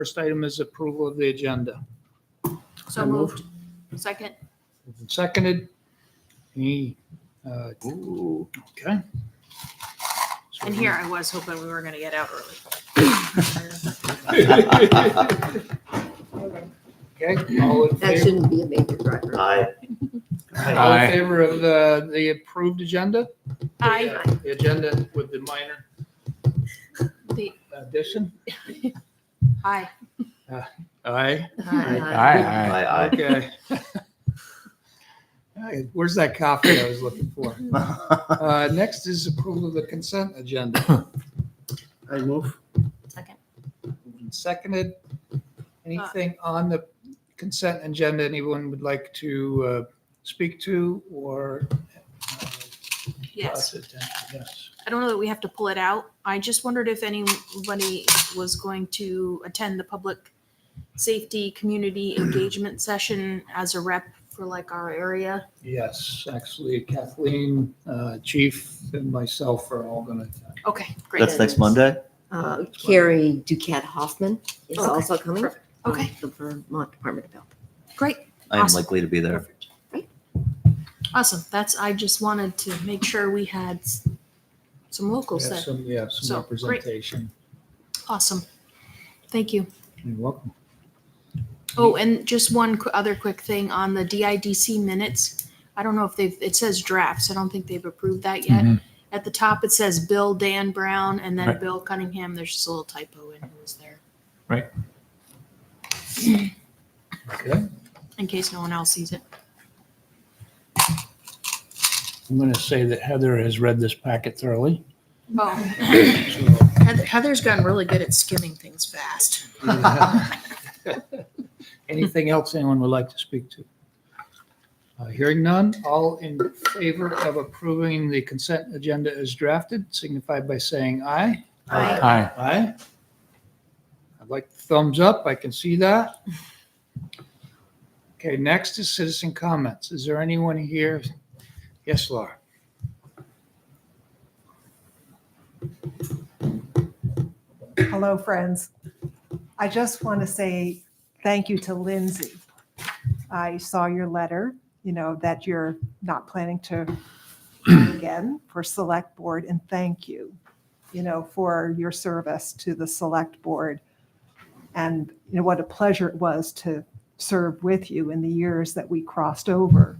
First item is approval of the agenda. So moved. Second. Moved and seconded. Any, okay. So And here I was hoping we were going to get out early. Okay, all in That favor? shouldn't be a major driver. Aye. All in favor of the approved agenda? Aye. The agenda with the minor The addition? aye. Aye. Aye. Okay. Hey, where's that copy I was looking for? Next is approval of the consent agenda. I move. Second. Moved and seconded. Anything on the consent agenda anyone would like to speak to or? Yes. Yes. I don't know that we have to pull it out. I just wondered if anybody was going to attend the public safety community engagement session as a rep for like our area. Yes, actually Kathleen, Chief, and myself are all going to attend. Okay, great. That's next Monday? Carrie Duquette Hoffman is Okay, also coming. perfect. Okay. The Vermont Department of Health. Great. I am Awesome. likely to be there. Perfect. Awesome. I just wanted to make sure we had some locals We there. have some, yeah, some So, great. representation. Awesome. Thank you. You're welcome. Oh, and just one other quick thing on the DIDC minutes. I don't know if it says drafts. I don't think they've approved that yet. Mhm. At the top, it says Bill Dan Brown and then Right. Bill Cunningham. There's just a little typo in who was there. Okay. In case no one else sees it. I'm going to say that Heather has read this packet thoroughly. Oh, So, Heather's gotten really good at skimming things fast. anything else anyone would like to speak to? Hearing none, all in favor of approving the consent agenda as drafted, signify by saying aye. Aye. Aye. I'd like the thumbs up. I can see that. Okay, next is citizen comments. Is there anyone here? Yes, Laura. Hello, friends. I just want to say thank you to Lindsay. I saw your letter, that you're not planning to run again for select board, and thank you, for your service to the select board. And what a pleasure it was to serve with you in the years that we crossed over,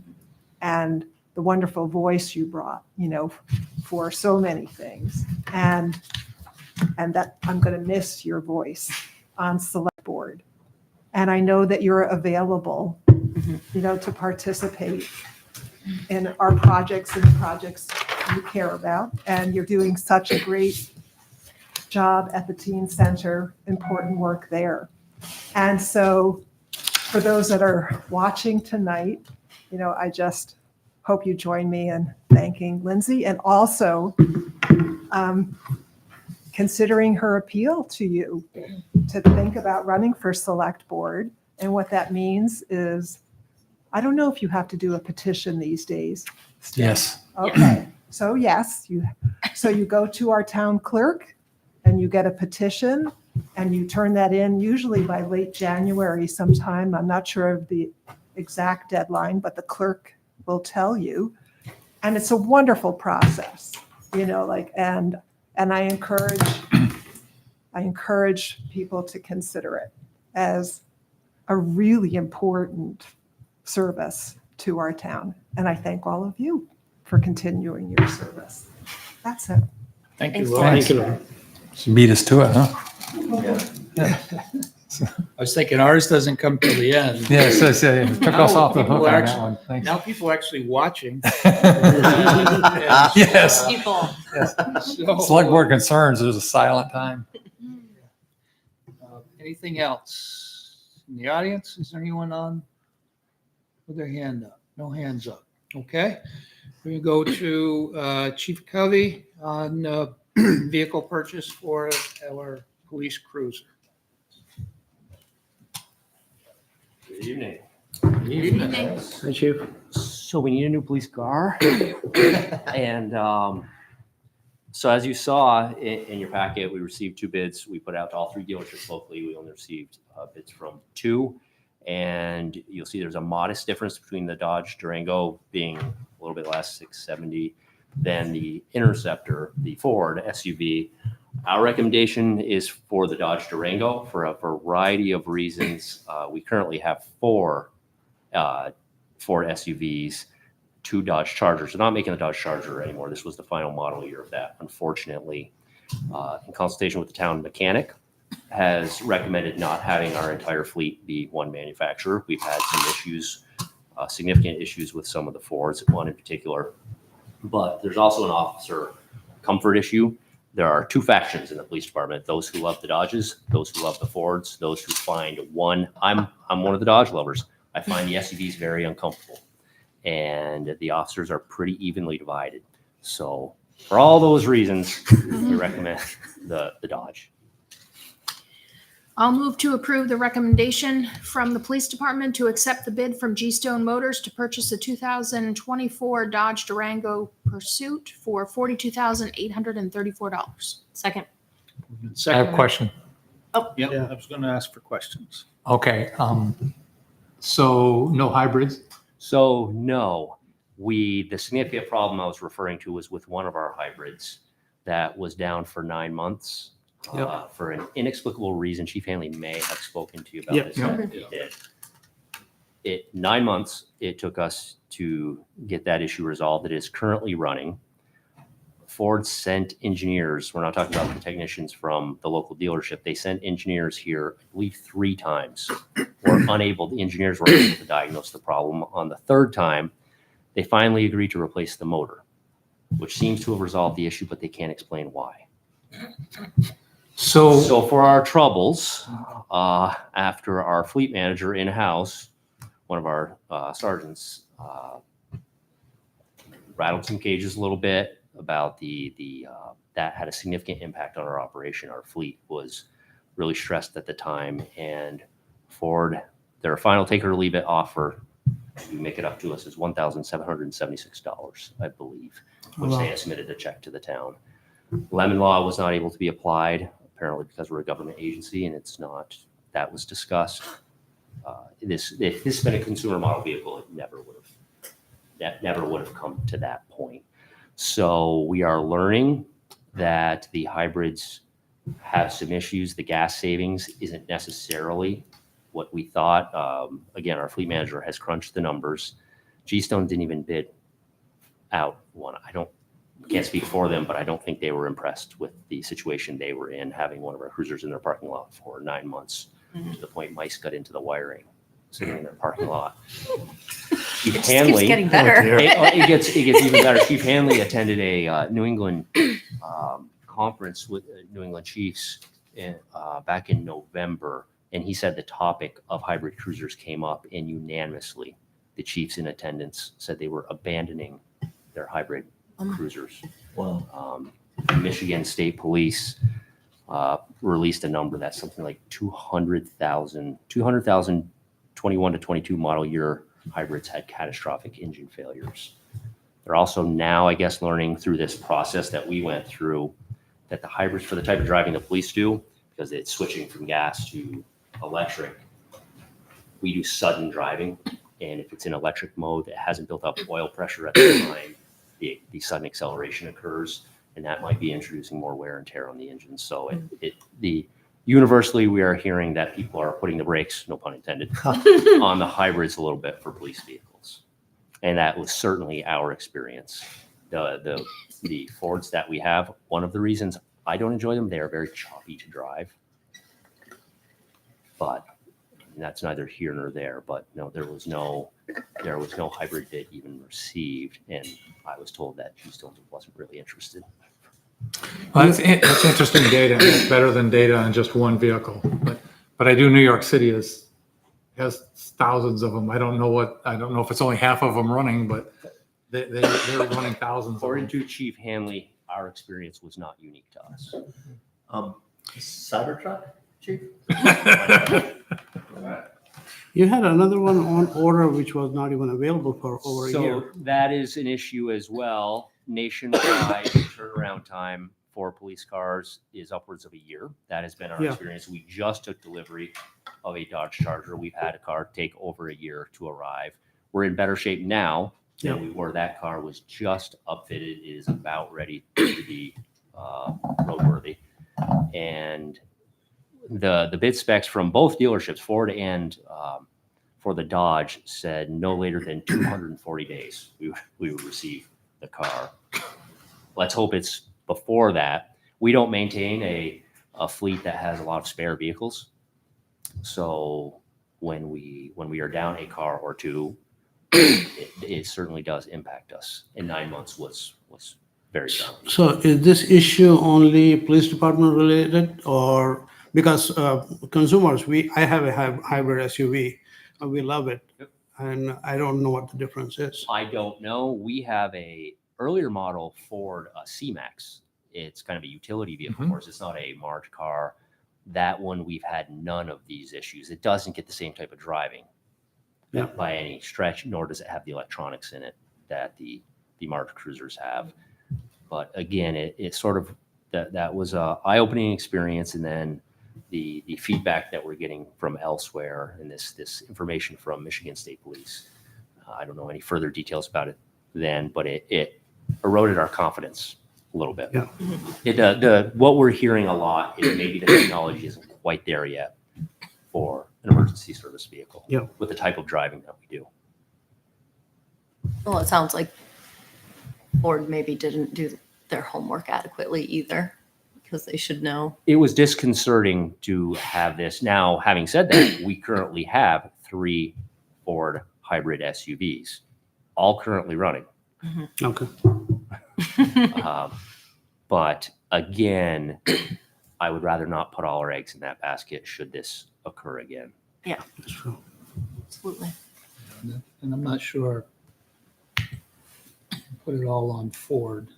and the wonderful voice you brought, for so many things. And that I'm going to miss your voice on select board. And I know that you're available, to participate in our projects and the projects you care about. And you're doing such a great job at the teen center, important work there. And so for those that are watching tonight, I just hope you join me in thanking Lindsay, and also considering her appeal to you to think about running for select board. And what that means is, I don't know if you have to do a petition these days. Yes. Okay, so yes, you go to our town clerk and you get a petition and you turn that in usually by late January sometime. I'm not sure of the exact deadline, but the clerk will tell you. And it's a wonderful process, and I encourage people to consider it as a really important service to our town. And I thank all of you for continuing your service. That's it. Thank you, Thanks, Laura. She beat us to it, huh? I was thinking ours doesn't come till the end. Yeah, so took us off the People hook on actually- that one. Thanks. Now people are actually watching. Yes. People. So, Select board concerns, there's a silent time. Anything else in the audience? Is there anyone on with their hand up? No hands up. Okay. We're going to go to Chief Covey on vehicle purchase for our police cruiser. Good evening. Good evening. Hi, Chief. So we need a new police car. And So as you saw in your packet, we received 2 bids. We put out to all 3 dealerships locally. We only received bids from 2. And you'll see there's a modest difference between the Dodge Durango being a little bit less, $670, than the Interceptor, the Ford SUV. Our recommendation is for the Dodge Durango for a variety of reasons. We currently have 4 Ford SUVs, 2 Dodge Chargers. They're not making the Dodge Charger anymore. This was the final model year of that, unfortunately. In consultation with the town mechanic, has recommended not having our entire fleet be one manufacturer. We've had some issues, significant issues with some of the Fords, one in particular. But there's also an officer comfort issue. There are 2 factions in the police department: those who love the Dodges, those who love the Fords, those who find one. I'm one of the Dodge lovers. I find the SUVs very uncomfortable, and the officers are pretty evenly divided. So for all those reasons, we recommend the Dodge. I'll move to approve the recommendation from the police department to accept the bid from G-Stone Motors to purchase a 2024 Dodge Durango Pursuit for $42,834. Second. I have a question. Yeah, I was going to ask for questions. Okay, so no hybrids? So no, the significant problem I was referring to was with one of our hybrids that was down for 9 months. Yep. For an inexplicable reason. Chief Hanley may have spoken to you about Yep. this. Yep. It did. 9 months it took us to get that issue resolved. It is currently running. Ford sent engineers. We're not talking about the technicians from the local dealership. They sent engineers here, I believe 3 times. The engineers were unable to diagnose the problem. On the 3rd time, they finally agreed to replace the motor, which seems to have resolved the issue, but they can't explain why. So for our troubles, after our fleet manager in-house, one of our sergeants rattled some cages a little bit about that had a significant impact on our operation. Our fleet was really stressed at the time, and Ford, their final take it or leave it offer to make it up to us is $1,776, I believe, which they submitted a check to the town. Lemon Law was not able to be applied, apparently because we're a government agency, and it's not. That was discussed. If this had been a consumer model vehicle, it never would have come to that point. So we are learning that the hybrids have some issues. The gas savings isn't necessarily what we thought. Again, our fleet manager has crunched the numbers. G-Stone didn't even bid out one. Can't speak for them, but I don't think they were impressed with the situation they were in, having one of our cruisers in their parking lot for 9 months, to the point mice got into the wiring, sitting in their parking lot. Chief Hanley, keeps getting better. it gets even better. Chief Hanley attended a New England conference with New England Chiefs back in November, and he said the topic of hybrid cruisers came up, and unanimously, the chiefs in attendance said they were abandoning their hybrid cruisers. Wow. Michigan State Police released a number that's something like 200,000 21 to 22 model year hybrids had catastrophic engine failures. They're also now, I guess, learning through this process that we went through that the hybrids, for the type of driving the police do, because it's switching from gas to electric, we do sudden driving. And if it's in electric mode, it hasn't built up oil pressure at the time, the sudden acceleration occurs, and that might be introducing more wear and tear on the engine. So universally, we are hearing that people are putting the brakes, no pun intended, on the hybrids a little bit for police vehicles. And that was certainly our experience. The Fords that we have, one of the reasons I don't enjoy them, they are very choppy to drive. But that's neither here nor there. But no, there was no hybrid bid even received, and I was told that G-Stone wasn't really interested. Well, that's interesting data. It's better than data on just one vehicle. But I do. New York City has thousands of them. I don't know if it's only half of them running, but they're running thousands. According to Chief Hanley, our experience was not unique to us. Cybertruck, Chief? You had another one on order which was not even available for over a year. So that is an issue as well. Nationwide turnaround time for police cars is upwards of a year. That has been our Yeah. experience. We just took delivery of a Dodge Charger. We've had a car take over a year to arrive. We're in better shape now than Yeah. we were. That car was just upfitted. It is about ready to be roadworthy. And the bid specs from both dealerships, Ford and for the Dodge, said no later than 240 days we would receive the car. Let's hope it's before that. We don't maintain a fleet that has a lot of spare vehicles. So when we are down a car or two, it certainly does impact us. And 9 months was very challenging. So is this issue only police department related, or because consumers, I have a hybrid SUV, and we love it. Yep. And I don't know what the difference is. I don't know. We have a earlier model Ford C-Max. It's kind of a utility vehicle for us. It's not a March car. That one, we've had none of these issues. It doesn't get the same type of driving Yeah. by any stretch, nor does it have the electronics in it that the March Cruisers have. But again, it sort of, that was a eye-opening experience. And then the feedback that we're getting from elsewhere, and this information from Michigan State Police. I don't know any further details about it then, but it eroded our confidence a little bit. Yeah. What we're hearing a lot is maybe the technology isn't quite there yet for an emergency service vehicle. Yeah. With the type of driving that we do. Well, it sounds like Ford maybe didn't do their homework adequately either, because they should know. It was disconcerting to have this. Now, having said that, we currently have 3 Ford hybrid SUVs, all currently running. Okay. But again, I would rather not put all our eggs in that basket should this occur again. That's true. Absolutely. And I'm not sure, put it all on Ford.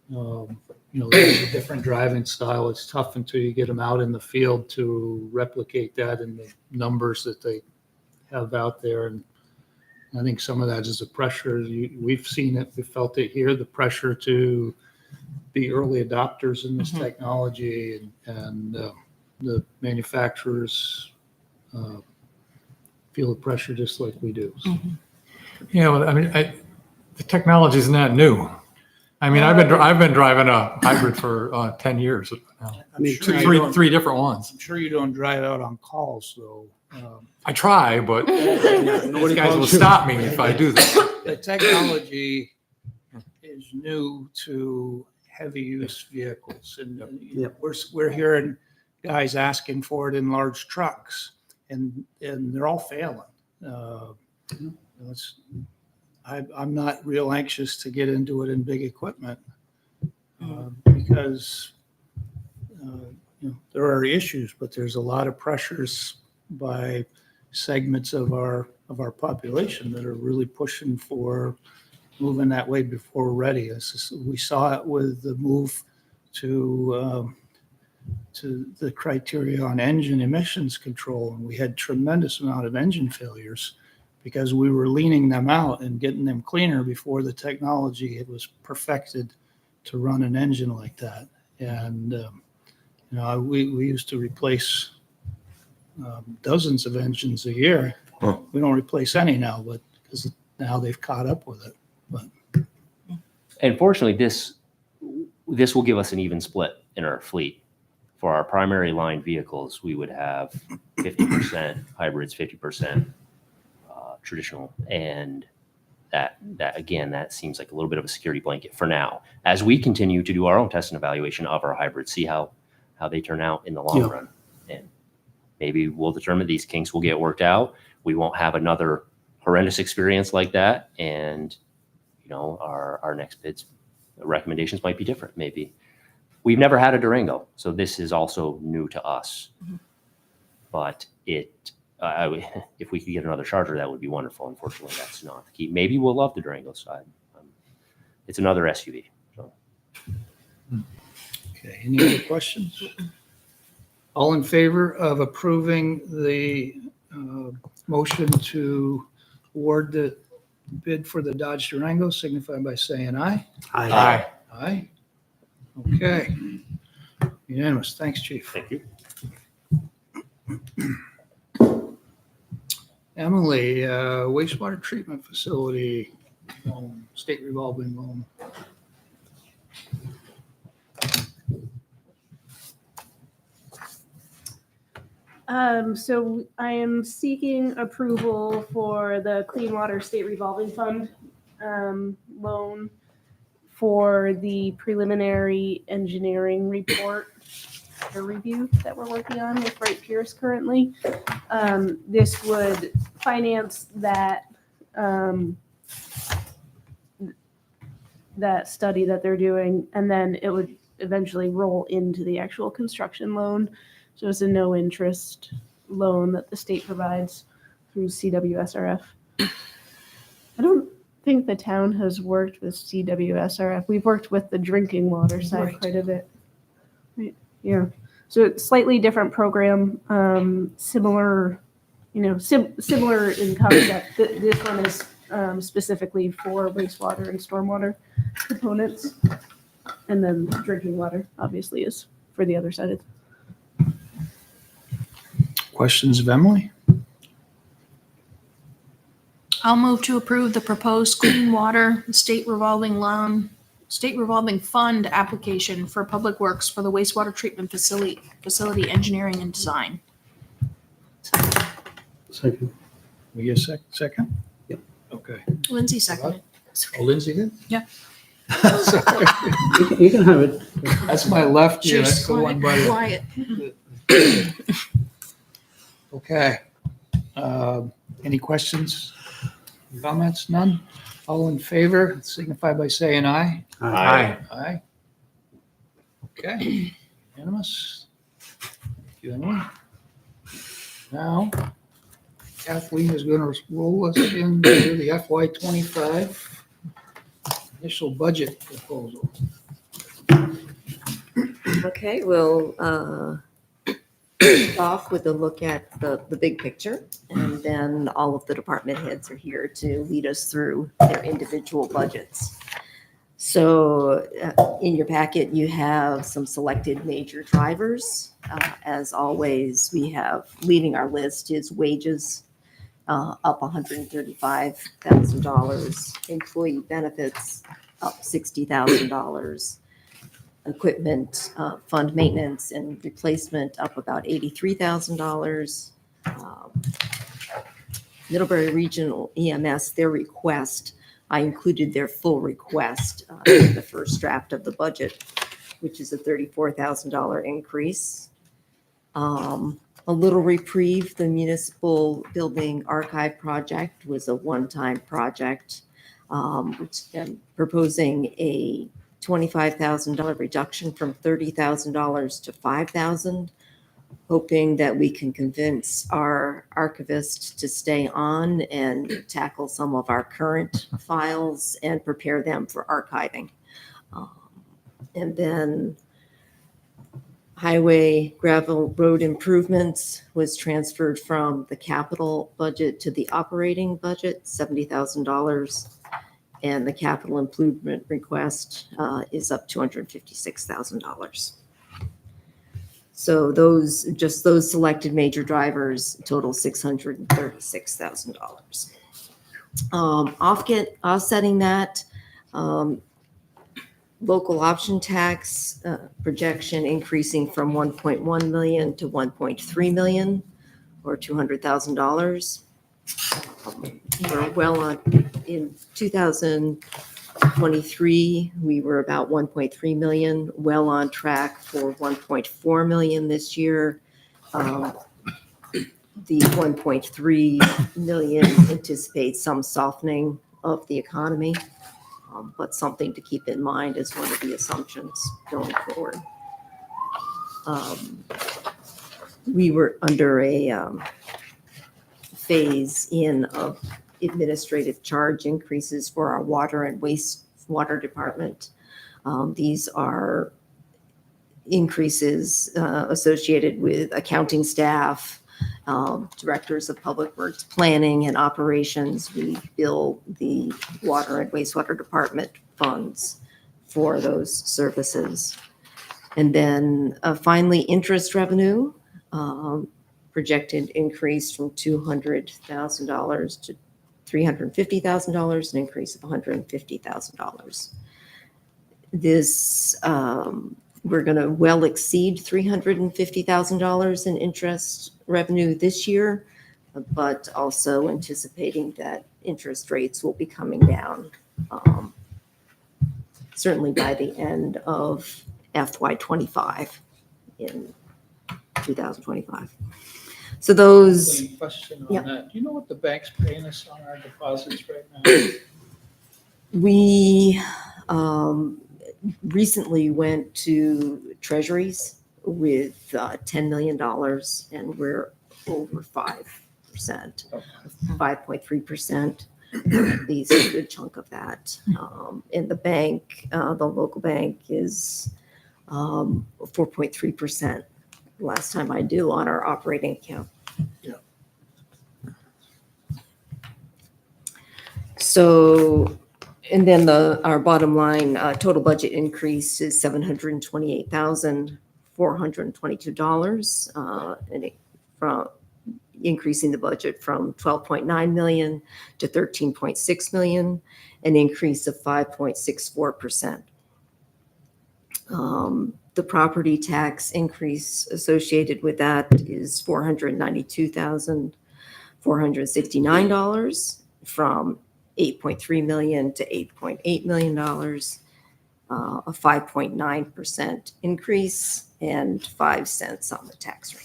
There's a different driving style. It's tough until you get them out in the field to replicate that in the numbers that they have out there. And I think some of that is the pressure. We've seen it, we felt it here, the pressure to be early adopters in this technology, and the manufacturers feel the pressure just like we do. So. Yeah, well, I mean, the technology is not new. I mean, I've been driving a hybrid for 10 years now. I'm sure you don't- Three different ones. I'm sure you don't drive out on calls, though. I try, but these guys will stop me if I do that. The technology is new to heavy use vehicles, and we're hearing guys asking for it in large trucks, and they're all failing. I'm not real anxious to get into it in big equipment because there are issues, but there's a lot of pressures by segments of our population that are really pushing for moving that way before we're ready. We saw it with the move to the criteria on engine emissions control, and we had tremendous amount of engine failures because we were leaning them out and getting them cleaner before the technology was perfected to run an engine like that. And we used to replace dozens of engines a year. Huh. We don't replace any now, but because now they've caught up with it. But And fortunately, this will give us an even split in our fleet. For our primary line vehicles, we would have 50% hybrids, 50% traditional, and that again, that seems like a little bit of a security blanket for now. As we continue to do our own test and evaluation of our hybrids, see how they turn out in the long run, and maybe we'll determine these kinks will get worked out. We won't have another horrendous experience like that, and our next bids recommendations might be different. Maybe we've never had a Durango, so this is also new to us. But if we could get another Charger, that would be wonderful. Unfortunately, that's not the key. Maybe we'll love the Durango side. It's another SUV. So. okay, any other questions? All in favor of approving the motion to award the bid for the Dodge Durango, signify by saying aye. Aye. Aye. Okay. Unanimous. Thanks, Chief. Thank you. Emily, wastewater treatment facility, state revolving loan. So I am seeking approval for the Clean Water State Revolving Fund loan for the preliminary engineering report or review that we're working on with Wright Pierce currently. This would finance that that study that they're doing, and then it would eventually roll into the actual construction loan. So it's a no interest loan that the state provides through CWSRF. I don't think the town has worked with CWSRF. We've worked with the drinking water side Right. quite a bit. Right. Yeah. So it's slightly different program, similar, similar in concept. This one is specifically for wastewater and stormwater components. And then drinking water obviously is for the other side of Questions of Emily? I'll move to approve the proposed clean water state revolving fund application for Public Works for the wastewater treatment facility engineering and design. Second. We get a second? Yep. Okay. Lindsay seconded. Oh, Lindsay did? Yeah. Sorry. You can have it. That's my left ear. That's She's the one by quiet. Okay. Any questions, comments? None? All in favor, signify by saying aye. Aye. Aye. Okay. Unanimous. Thank you, Emily. Now, Kathleen is going to roll us into the FY25 initial budget proposal. Okay, we'll off with a look at the big picture, and then all of the department heads are here to lead us through their individual budgets. So in your packet, you have some selected major drivers. As always, we have, leading our list is wages, up $135,000, employee benefits, up $60,000, equipment, fund maintenance and replacement up about $83,000. Middlebury Regional EMS, their request, I included their full request in the first draft of the budget, which is a $34,000 increase. A little reprieve, the municipal building archive project was a one-time project, which I'm proposing a $25,000 reduction from $30,000 to $5,000, hoping that we can convince our archivist to stay on and tackle some of our current files and prepare them for archiving. And then highway gravel road improvements was transferred from the capital budget to the operating budget, $70,000. And the capital improvement request is up $256,000. So those selected major drivers total $636,000. Offsetting that, local option tax projection increasing from 1.1 million to 1.3 million, or $200,000. We're well on. In 2023, we were about 1.3 million, well on track for 1.4 million this year. The 1.3 million anticipates some softening of the economy, but something to keep in mind as one of the assumptions going forward. We were under a phase in of administrative charge increases for our water and wastewater department. These are increases associated with accounting staff, directors of public works, planning and operations. We bill the water and wastewater department funds for those services. And then finally, interest revenue, projected increase from $200,000 to $350,000, an increase of $150,000. This, we're going to well exceed $350,000 in interest revenue this year, but also anticipating that interest rates will be coming down, certainly by the end of FY25 in 2025. So those, Question Yeah. on that. Do you know what the bank's paying us on our deposits right now? we recently went to treasuries with $10 million, and we're over 5%, 5.3%. At least a good chunk of that. In the bank, the local bank is 4.3%. Last time I do on our operating account. Yeah. So, and then our bottom line total budget increase is $728,422, and from increasing the budget from 12.9 million to 13.6 million, an increase of 5.64%. The property tax increase associated with that is $492,469, from 8.3 million to 8.8 million dollars, a 5.9% increase, and 5 cents on the tax rate.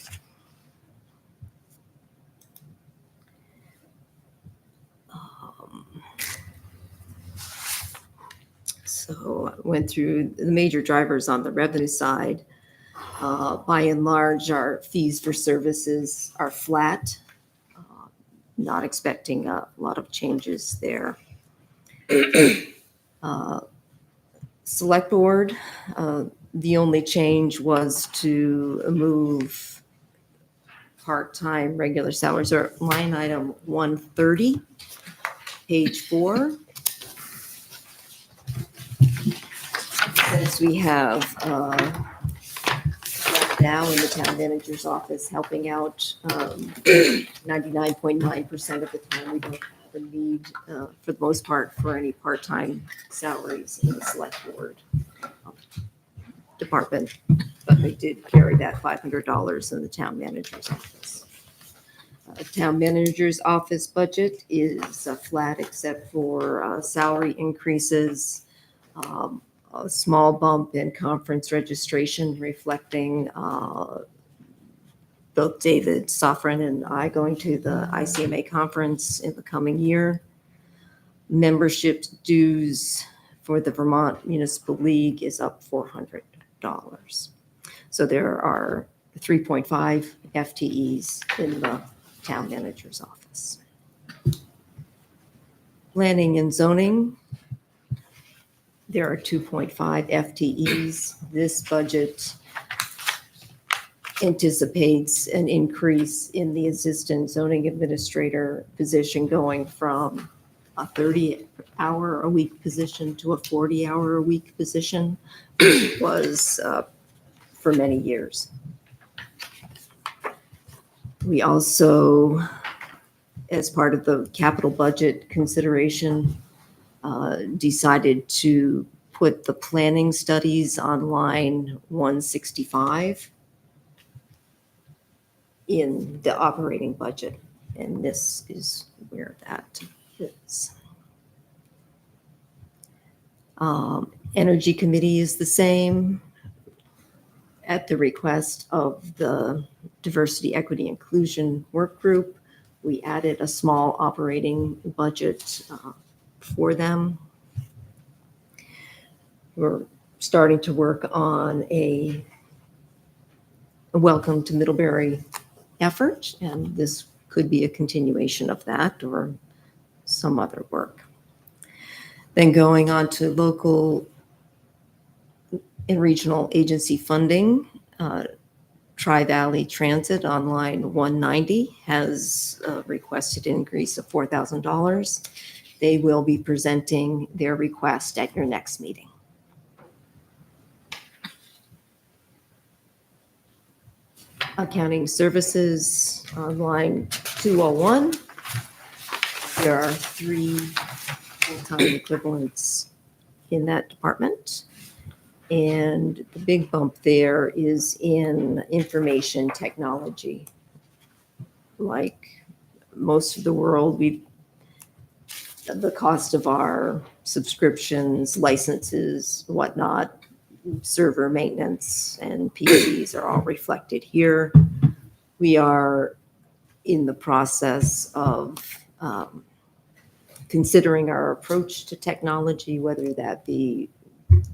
So I went through the major drivers on the revenue side. By and large, our fees for services are flat. Not expecting a lot of changes there. Select Board, the only change was to move part-time regular salaries, or line item 130, page 4. Since we have now in the town manager's office helping out 99.9% of the time, we don't have a need for the most part for any part-time salaries in the select board department, but they did carry that $500 in the town manager's office. Town manager's office budget is flat except for salary increases, a small bump in conference registration reflecting both David Sofrin and I going to the ICMA conference in the coming year. Membership dues for the Vermont Municipal League is up $400. So there are 3.5 FTEs in the town manager's office. Planning and zoning, there are 2.5 FTEs. This budget anticipates an increase in the assistant zoning administrator position, going from a 30-hour-a-week position to a 40-hour-a-week position, which was for many years. We also, as part of the capital budget consideration, decided to put the planning studies on line 165 in the operating budget, and this is where that is. Energy Committee is the same. At the request of the Diversity, Equity, Inclusion Work Group, we added a small operating budget for them. We're starting to work on a Welcome to Middlebury effort, and this could be a continuation of that or some other work. Then going on to local and regional agency funding, Tri-Valley Transit on line 190 has requested an increase of $4,000. They will be presenting their request at your next meeting. Accounting services on line 201. There are 3 full-time equivalents in that department. And the big bump there is in information technology. Like most of the world, the cost of our subscriptions, licenses, whatnot, server maintenance, and PCs are all reflected here. We are in the process of considering our approach to technology, whether that be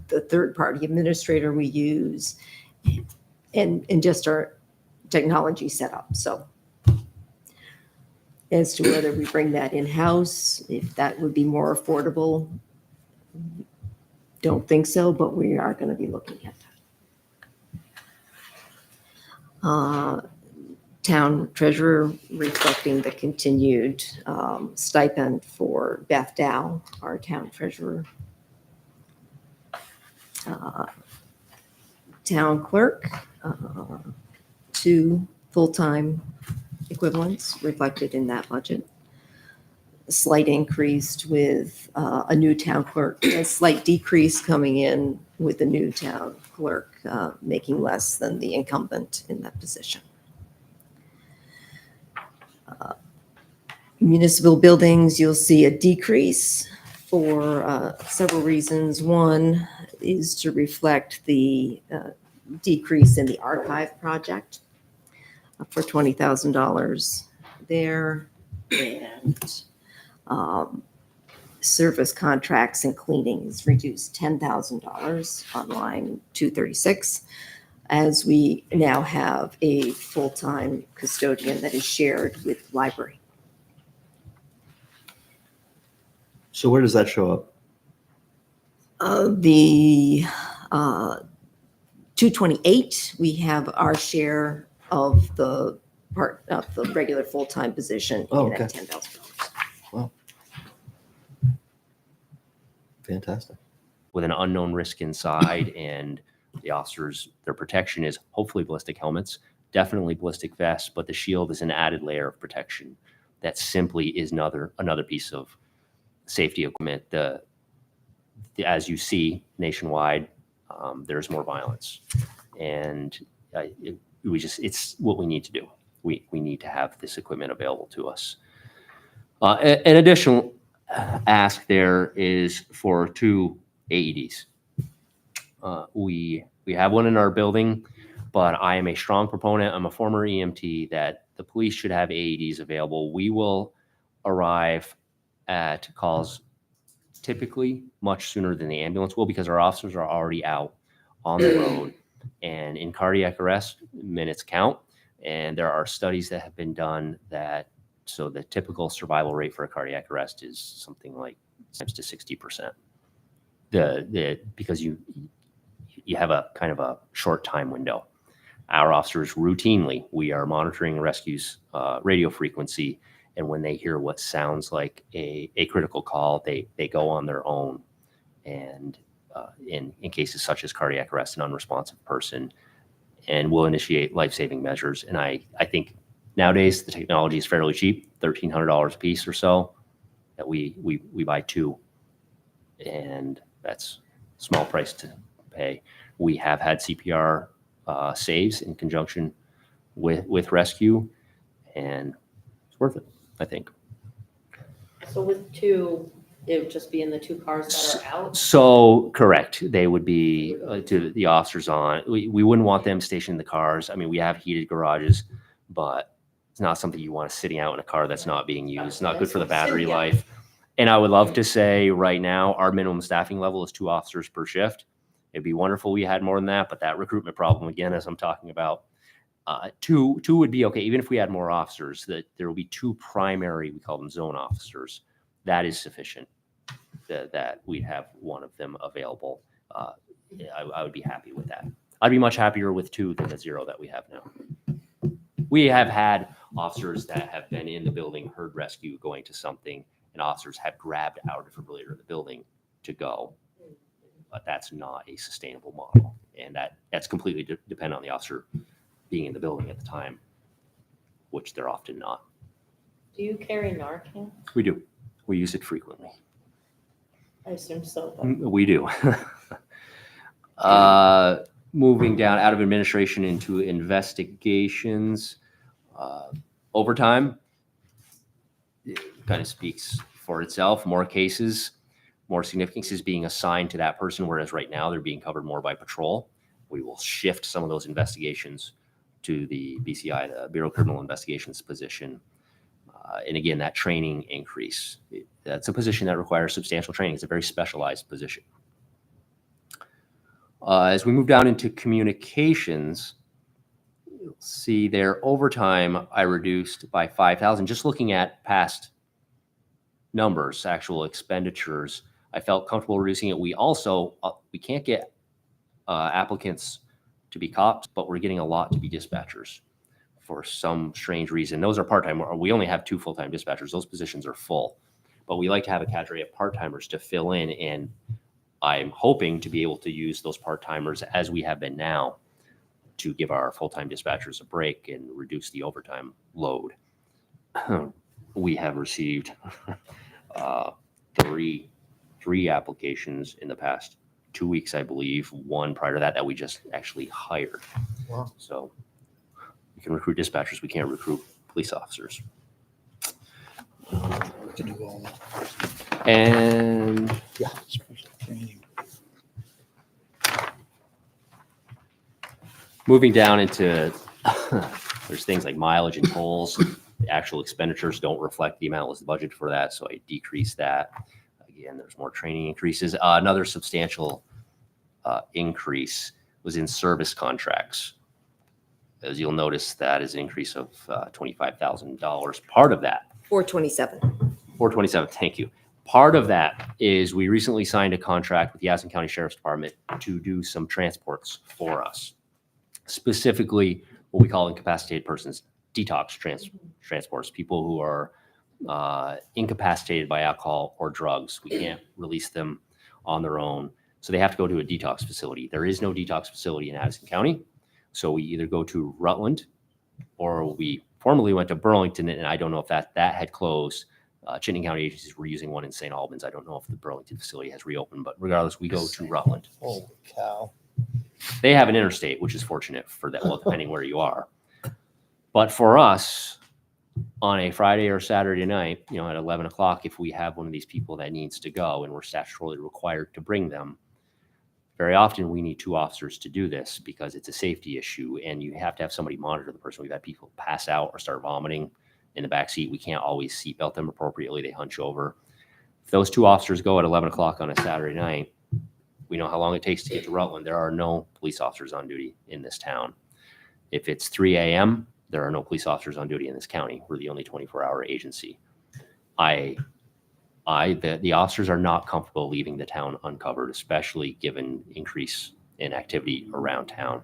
the third-party administrator we use and just our technology setup. So as to whether we bring that in-house, if that would be more affordable, don't think so, but we are going to be looking at that. Town treasurer reflecting the continued stipend for Beth Dow, our town treasurer. Town clerk, 2 full-time equivalents reflected in that budget. A slight increase with a new town clerk, a slight decrease coming in with a new town clerk, making less than the incumbent in that position. Municipal buildings, you'll see a decrease for several reasons. One is to reflect the decrease in the archive project for $20,000 there. And service contracts and cleaning is reduced $10,000 on line 236, as we now have a full-time custodian that is shared with library. So where does that show up? The 228, we have our share of the part of the regular full-time position Oh, in at okay. $10,000. Fantastic. With an unknown risk inside, and the officers, their protection is hopefully ballistic helmets, definitely ballistic vests, but the shield is an added layer of protection. That simply is another piece of safety equipment. As you see nationwide, there's more violence, and it's what we need to do. We need to have this equipment available to us. An additional ask there is for 2 AEDs. We have one in our building, but I am a strong proponent. I'm a former EMT that the police should have AEDs available. We will arrive at calls typically much sooner than the ambulance will, because our officers are already out on the road, and in cardiac arrest, minutes count. And there are studies that have been done so the typical survival rate for a cardiac arrest is something like 60%. Because you have a kind of a short time window. Our officers routinely, we are monitoring rescues radio frequency, and when they hear what sounds like a critical call, they go on their own. And in cases such as cardiac arrest, an unresponsive person, and will initiate life-saving measures. And I think nowadays the technology is fairly cheap, $1,300 a piece or so, that we buy 2, and that's a small price to pay. We have had CPR saves in conjunction with rescue, and it's worth it, I think. So with 2, it would just be in the 2 cars that are out? So correct. They would be to the officers on. We wouldn't want them stationed in the cars. I mean, we have heated garages, but it's not something you want sitting out in a car that's not being used. It's not good for the battery life. And I would love to say right now our minimum staffing level is 2 officers per shift. It'd be wonderful we had more than that, but that recruitment problem, again, as I'm talking about, 2 would be okay. Even if we had more officers, that there will be 2 primary, we call them zone officers. That is sufficient. That we'd have one of them available. I would be happy with that. I'd be much happier with 2 than the 0 that we have now. We have had officers that have been in the building, heard rescue going to something, and officers have grabbed our defibrillator in the building to go. But that's not a sustainable model. And that's completely dependent on the officer being in the building at the time, which they're often not. Do you carry Narcan? We do. We use it frequently. I assume so, but We do. Moving down out of administration into investigations, overtime kind of speaks for itself. More cases, more significant cases being assigned to that person, whereas right now they're being covered more by patrol. We will shift some of those investigations to the BCI, the Bureau of Criminal Investigations position. And again, that training increase, that's a position that requires substantial training. It's a very specialized position. As we move down into communications, you'll see their overtime I reduced by 5,000. Just looking at past numbers, actual expenditures, I felt comfortable reducing it. We also, we can't get applicants to be cops, but we're getting a lot to be dispatchers for some strange reason. Those are part-time. We only have 2 full-time dispatchers. Those positions are full, but we like to have a cadre of part-timers to fill in, and I'm hoping to be able to use those part-timers as we have been now to give our full-time dispatchers a break and reduce the overtime load. We have received 3 applications in the past 2 weeks, I believe. 1 prior to that we just actually hired. Wow. So we can recruit dispatchers. We can't recruit police officers. To do all that. And Yeah. Special training. moving down into, there's things like mileage and tolls. The actual expenditures don't reflect the amount was budgeted for that, so I decreased that. Again, there's more training increases. Another substantial increase was in service contracts. As you'll notice, that is an increase of $25,000. Part of that, 427. 427, thank you. Part of that is we recently signed a contract with the Yasin County Sheriff's Department to do some transports for us. Specifically, what we call incapacitated persons detox transports, people who are incapacitated by alcohol or drugs. We can't release them on their own, so they have to go to a detox facility. There is no detox facility in Addison County, so we either go to Rutland or we formerly went to Burlington, and I don't know if that had closed. Chittenden County agencies were using one in St. Albans. I don't know if the Burlington facility has reopened, but regardless, we go to Rutland. Holy cow. They have an interstate, which is fortunate for that, well, depending where you are. But for us, on a Friday or Saturday night, at 11 o'clock, if we have one of these people that needs to go and we're statutorily required to bring them, very often we need 2 officers to do this because it's a safety issue and you have to have somebody monitor the person. We've had people pass out or start vomiting in the back seat. We can't always seatbelt them appropriately. They hunch over. If those 2 officers go at 11 o'clock on a Saturday night, we know how long it takes to get to Rutland. There are no police officers on duty in this town. If it's 3 a.m., there are no police officers on duty in this county. We're the only 24-hour agency. The officers are not comfortable leaving the town uncovered, especially given increase in activity around town.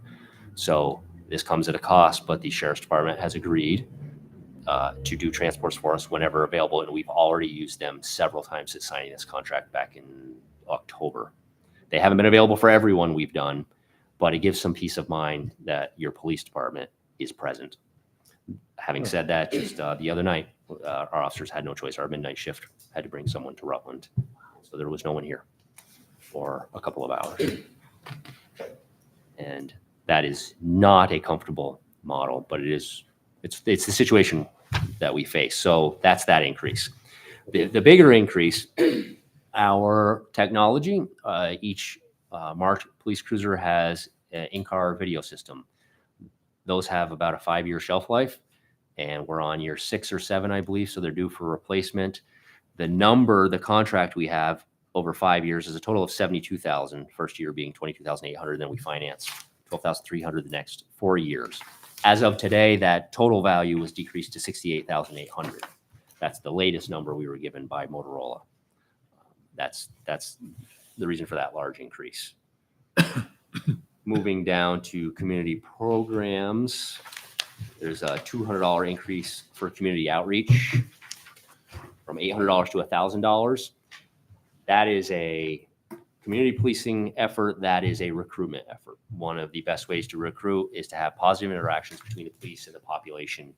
So this comes at a cost, but the Sheriff's Department has agreed to do transports for us whenever available, and we've already used them several times since signing this contract back in October. They haven't been available for everyone we've done, but it gives some peace of mind that your police department is present. Having said that, just the other night, our officers had no choice. Our midnight shift had to bring someone to Rutland. So there was no one here for a couple of hours. And that is not a comfortable model, but it's the situation that we face. So that's that increase. The bigger increase, our technology, each marked police cruiser has an in-car video system. Those have about a 5-year shelf life, and we're on year 6 or 7, I believe, so they're due for replacement. The contract we have over 5 years is a total of $72,000, first year being $22,800, then we finance $12,300 the next 4 years. As of today, that total value was decreased to $68,800. That's the latest number we were given by Motorola. That's the reason for that large increase. Moving down to community programs, there's a $200 increase for community outreach from $800 to $1,000. That is a community policing effort, that is a recruitment effort. One of the best ways to recruit is to have positive interactions between the police and the population,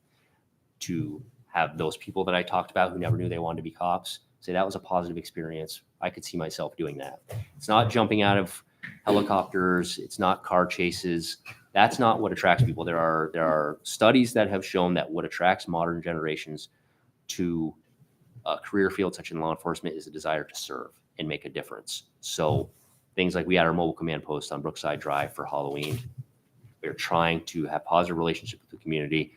to have those people that I talked about who never knew they wanted to be cops say that was a positive experience. I could see myself doing that. It's not jumping out of helicopters. It's not car chases. That's not what attracts people. There are studies that have shown that what attracts modern generations to a career field such in law enforcement is a desire to serve and make a difference. So things like we had our mobile command post on Brookside Drive for Halloween. We're trying to have positive relationship with the community.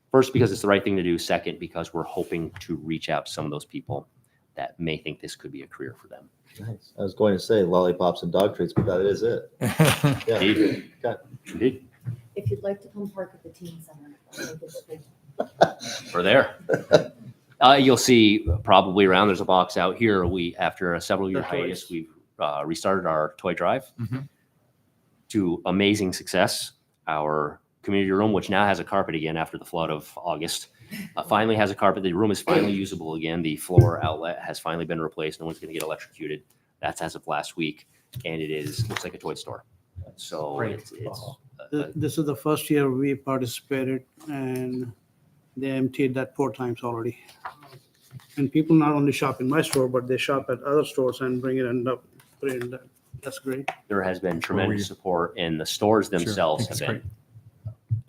First, because it's the right thing to do. Second, because we're hoping to reach out to some of those people that may think this could be a career for them. Nice. I was going to say lollipops and dog treats, but that is it. Yeah. Indeed. Okay. Indeed. If you'd like to come park at the teen center, I think it's good. We're there. You'll see probably around, there's a box out here. We, after a several year hiatus, we've restarted our toy drive to amazing success. Our community room, which now has a carpet again after the flood of August, finally has a carpet. The room is finally usable again. The floor outlet has finally been replaced. No one's going to get electrocuted. That's as of last week. And looks like a toy store. So it's This is the first year we participated, and they emptied that 4 times already. And people not only shop in my store, but they shop at other stores and bring it and put it in that. That's great. there has been tremendous support, and the stores themselves have been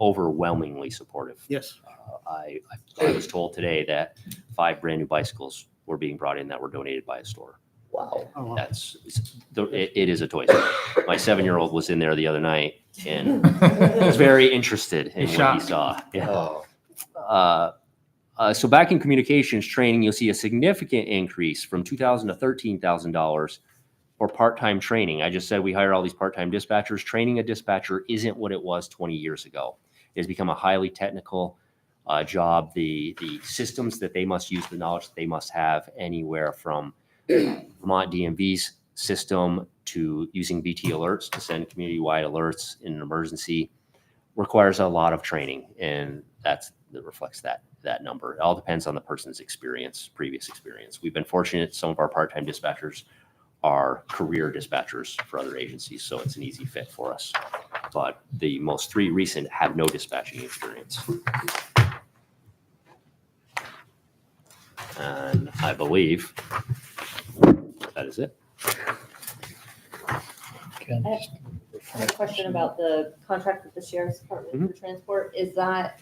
overwhelmingly supportive. Yes. I was told today that 5 brand new bicycles were being brought in that were donated by a store. Wow. Oh, wow. It is a toy store. My 7-year-old was in there the other night and was very interested in what he saw. Yeah. Oh, So back in communications training, you'll see a significant increase from $2,000 to $13,000 for part-time training. I just said we hire all these part-time dispatchers. Training a dispatcher isn't what it was 20 years ago. It has become a highly technical job. The systems that they must use, the knowledge that they must have, anywhere from Vermont DMV's system to using BT alerts to send community-wide alerts in an emergency, requires a lot of training, and that reflects that number. It all depends on the person's experience, previous experience. We've been fortunate. Some of our part-time dispatchers are career dispatchers for other agencies, so it's an easy fit for us. But the most 3 recent have no dispatching experience. And I believe that is it. I have a question about the contract with the sheriff's department for transport. Is that,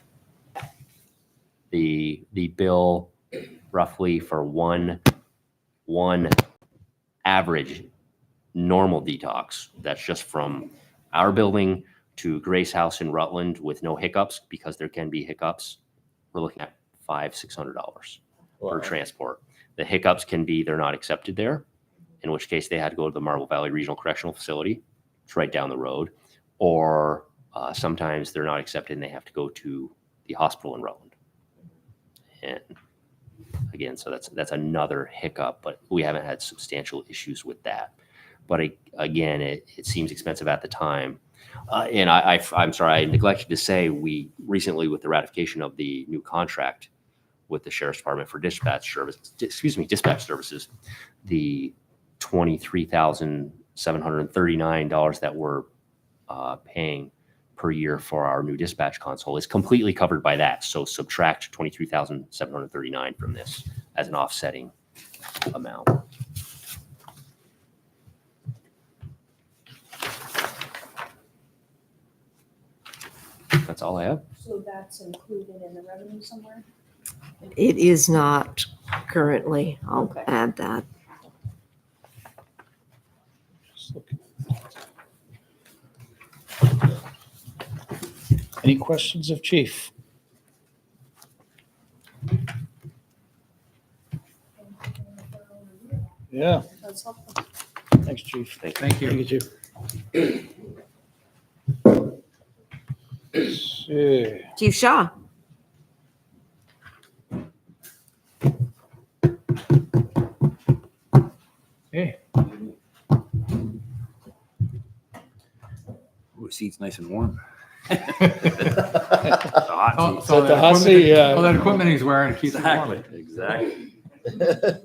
The bill roughly for one average normal detox, that's just from our building to Grace House in Rutland with no hiccups, because there can be hiccups, we're looking at $500-600 per transport. The hiccups can be they're not accepted there, in which case they had to go to the Marble Valley Regional Correctional Facility. It's right down the road. Or sometimes they're not accepted and they have to go to the hospital in Rutland. And again, so that's another hiccup, but we haven't had substantial issues with that. But again, it seems expensive at the time. And I'm sorry, I neglected to say, we recently, with the ratification of the new contract with the Sheriff's Department for dispatch services, the $23,739 that we're paying per year for our new dispatch console is completely covered by that. So subtract $23,739 from this as an offsetting amount. That's all I have. So that's included in the revenue somewhere? It is not currently. I'll Okay. add that. Any questions of Chief? Yeah, That's helpful. thanks, Chief. Thank Thank you. Thank you, Chief. Yeah. Chief Shaw. Hey, Ooh, seat's nice and warm. oh, So the hussy, yeah. that equipment he's wearing keeps it warm. Exactly.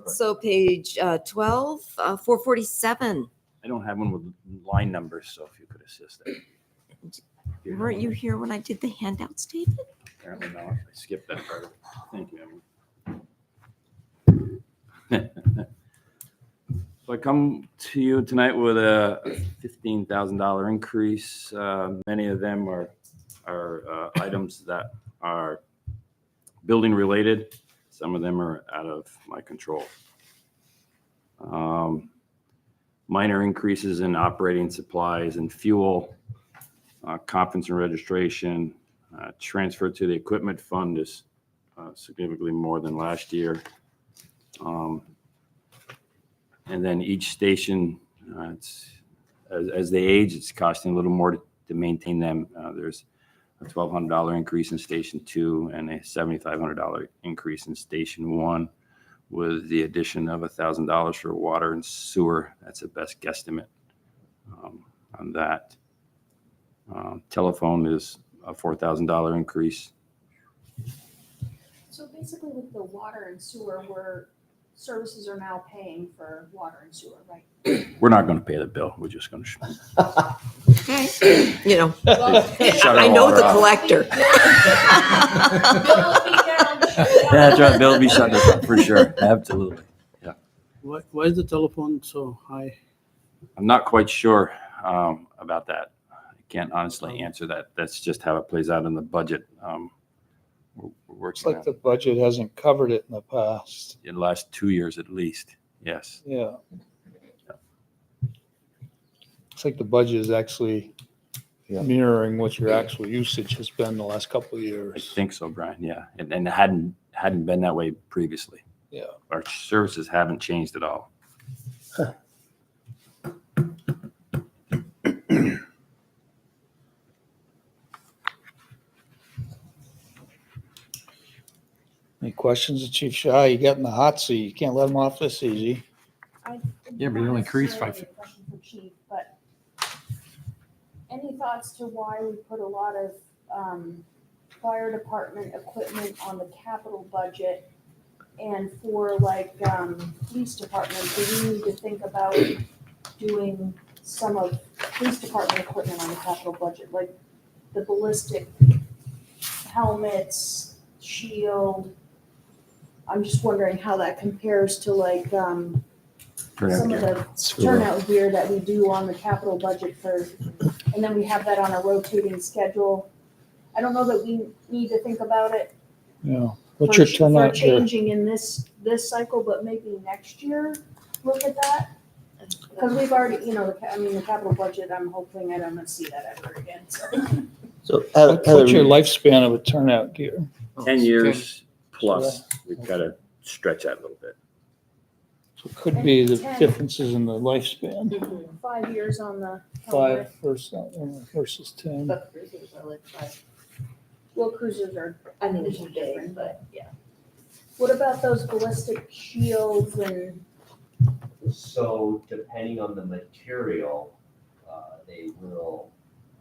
So page 12, 447. I don't have one with line numbers, so if you could assist that. Weren't you here when I did the handouts, David? Apparently not. I skipped that part. Thank you, Emily. So I come to you tonight with a $15,000 increase. Many of them are items that are building related. Some of them are out of my control. Minor increases in operating supplies and fuel, conference and registration, transfer to the equipment fund is significantly more than last year. And then each station, as they age, it's costing a little more to maintain them. There's a $1,200 increase in Station 2 and a $7,500 increase in Station 1 with the addition of $1,000 for water and sewer. That's the best guesstimate on that. Telephone is a $4,000 increase. So basically with the water and sewer, where services are now paying for water and sewer, right? We're not going to pay the bill. We're just going to Okay. You know, shut our I know water the off. collector. That's right. Bill will be shut us up for sure. Absolutely. Why is the telephone so high? I'm not quite sure about that. I can't honestly answer that. That's just how it plays out in the budget. We're It's working like on the budget hasn't covered it in the past. in the last 2 years at least. Yes. Yeah. It's like the budget is actually Yeah. mirroring what your actual usage has been the last couple of I years. think so, Brian. Yeah. And it hadn't been that way previously. Yeah. Our services haven't changed at all. Any questions of Chief Shaw? You got in the hot seat. You can't let him off this easy. Yeah, but you only increased Not necessarily a question for Chief, but any thoughts to why we put a lot of fire department equipment on the capital budget? And for like police department, do we need to think about doing some of police department equipment on the capital budget, like the ballistic helmets, shield? I'm just wondering how that compares to like some of the turnout gear that we do on the capital budget for, and then we have that on a rotating schedule. I don't know that we need to think about it. Yeah. What's your turnout For here? changing in this cycle, but maybe next year, look at that. Because we've already, the capital budget, I'm hoping I don't see that ever again, so. So What's your lifespan of a turnout gear? 10 years plus. We've got to stretch that a little bit. So it could be the 10. differences in the lifespan. 5 years on the Five helmet. versus 10. But cruisers are like five. Well, cruisers are, I mean, it's it's different, big, but yeah. What about those ballistic shields and, So depending on the material, they will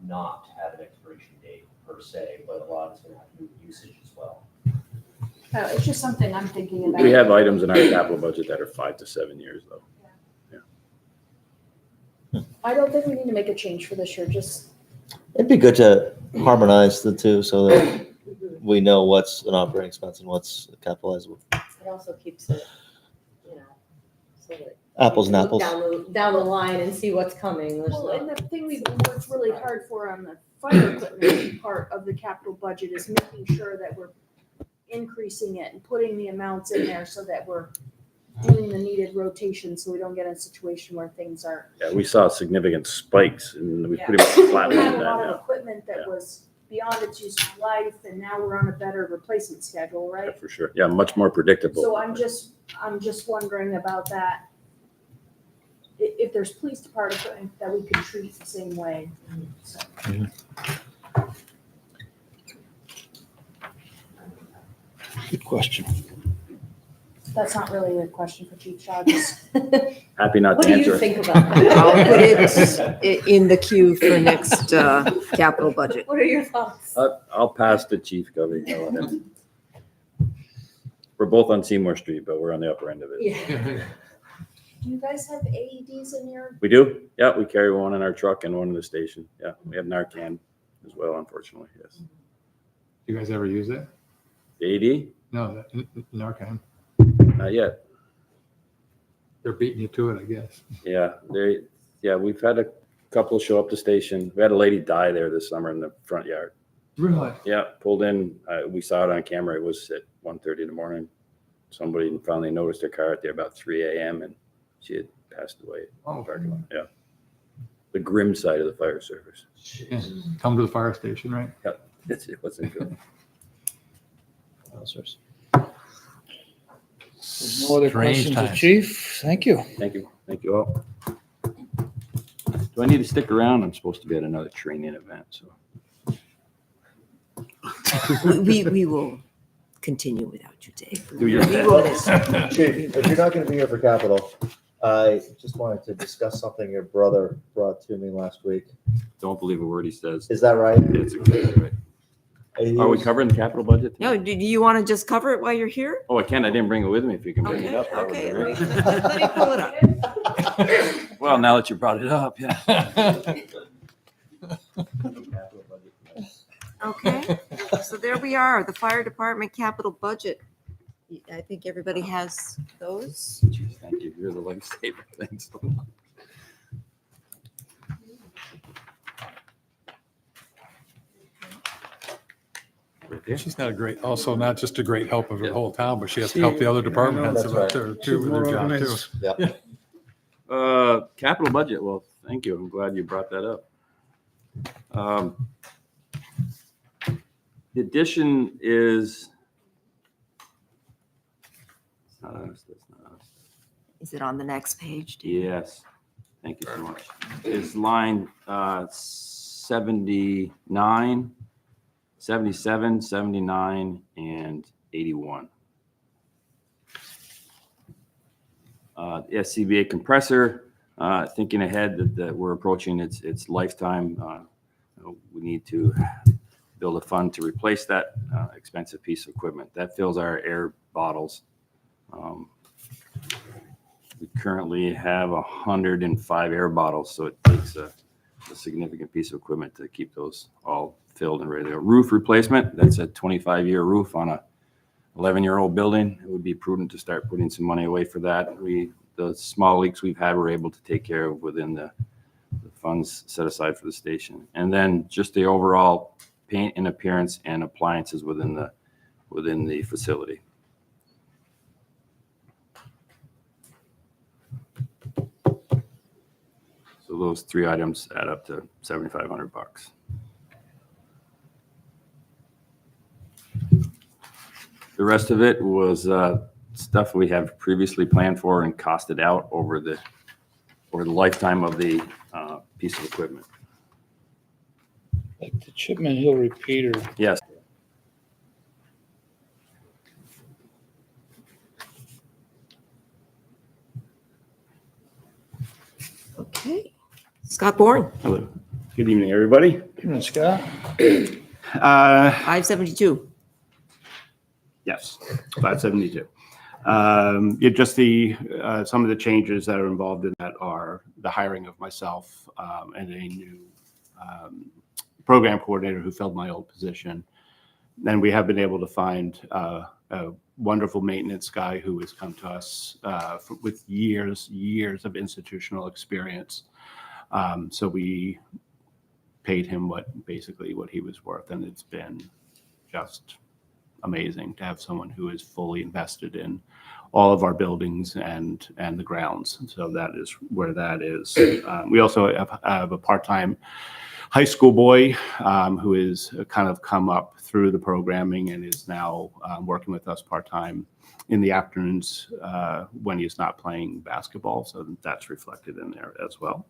not have an expiration date per se, but a lot is going to have to do with usage as well. it's just something I'm thinking about. We have items in our capital budget that are 5 to 7 years though. I don't think we need to make a change for this year, just, It'd be good to harmonize the two so that we know what's an operating expense and what's capitalizable. It also keeps it, so that. Apples and you apples. look Down the line and see what's coming. There's well, and like- the thing we've worked really hard for on the fire equipment part of the capital budget is making sure that we're increasing it and putting the amounts in there so that we're doing the needed rotation, so we don't get in a situation where things are. Yeah, we saw significant spikes and we Yeah. pretty much We had flatlined a that lot of now. equipment that Yeah. was beyond its useful life, and now we're on a better replacement schedule, Yeah, right? for sure. Yeah, much more predictable. So I'm just wondering about that. If there's police department equipment that we could treat the same way, so. Good question. That's not really a question for Chief Shaw, just, Happy not What to do answer. you think about I'll that? put it in the queue for next capital budget. What are your thoughts? I'll pass to Chief Covey. I'll let him- We're both on Seymour Street, but we're on the upper end of it. Yeah. Do you guys have AEDs in your? We do. Yeah, we carry one in our truck and one in the station. Yeah, we have Narcan as well, unfortunately. Yes. You guys ever use it? The AD? No, Narcan. Not yet. They're beating you to it, I guess. Yeah, we've had a couple show up the station. We had a lady die there this summer in the front yard. Really? Yeah, pulled in. We saw it on camera. It was at 1:30 in the morning. Somebody finally noticed her car out there about 3 a.m. and she had passed away. Oh. Parking lot. Yeah. The grim side of the fire service. Yeah. Come to the fire station, right? Yep. That's it. What's in good. Officers. There's no other Strange questions of times. chief. Thank you. Thank you. Thank you all. Do I need to stick around? I'm supposed to be at another training event, so. We will continue without you, Dave. Do your We will miss you. Chief, if you're not gonna be here for Capitol, I just wanted to discuss something your brother brought to me last week. Don't believe a word he says. Is that right? It's exactly right. Are we covering the capital budget? No, do you want to just cover it while you're here? Oh, I can. I didn't bring it with me. If you can bring it Okay, up. that would be okay. great. Let me pull it up. Well, now that you brought it up, yeah. Okay, so there we are, the fire department capital budget. I think everybody has those. Jeez, thank you. You're the lifesaver. Thanks so much. Right there. She's also not just a great help of the Yeah. whole town, but she has to help the other department heads That's out right. there too with their job too. Yeah. Capital budget. Well, thank you. I'm glad you brought that up. The addition is. It's not us. That's not us. Is it on the next page? Dave? Yes. Thank you so much. It's line 79, 77, 79, and 81. The SCBA compressor, thinking ahead that we're approaching its lifetime. We need to build a fund to replace that expensive piece of equipment. That fills our air bottles. We currently have 105 air bottles, so it takes a significant piece of equipment to keep those all filled and ready to go. Roof replacement, that's a 25-year roof on a 11-year-old building. It would be prudent to start putting some money away for that. The small leaks we've had, we're able to take care of within the funds set aside for the station. And then just the overall paint and appearance and appliances within the facility. So those three items add up to $7,500. The rest of it was stuff we have previously planned for and costed out over the lifetime of the piece of equipment. Like the Chipman Hill repeater. Yes. Okay, Scott Bourne, Hello. Good evening, everybody. Evening, Scott. 572. Yes, 572. Just some of the changes that are involved in that are the hiring of myself and a new program coordinator who filled my old position. Then we have been able to find a wonderful maintenance guy who has come to us with years of institutional experience. So we paid him what he was worth, and it's been just amazing to have someone who is fully invested in all of our buildings and the grounds. So that is where that is. We also have a part-time high school boy who is kind of come up through the programming and is now working with us part-time in the afternoons when he's not playing basketball. So that's reflected in there as well.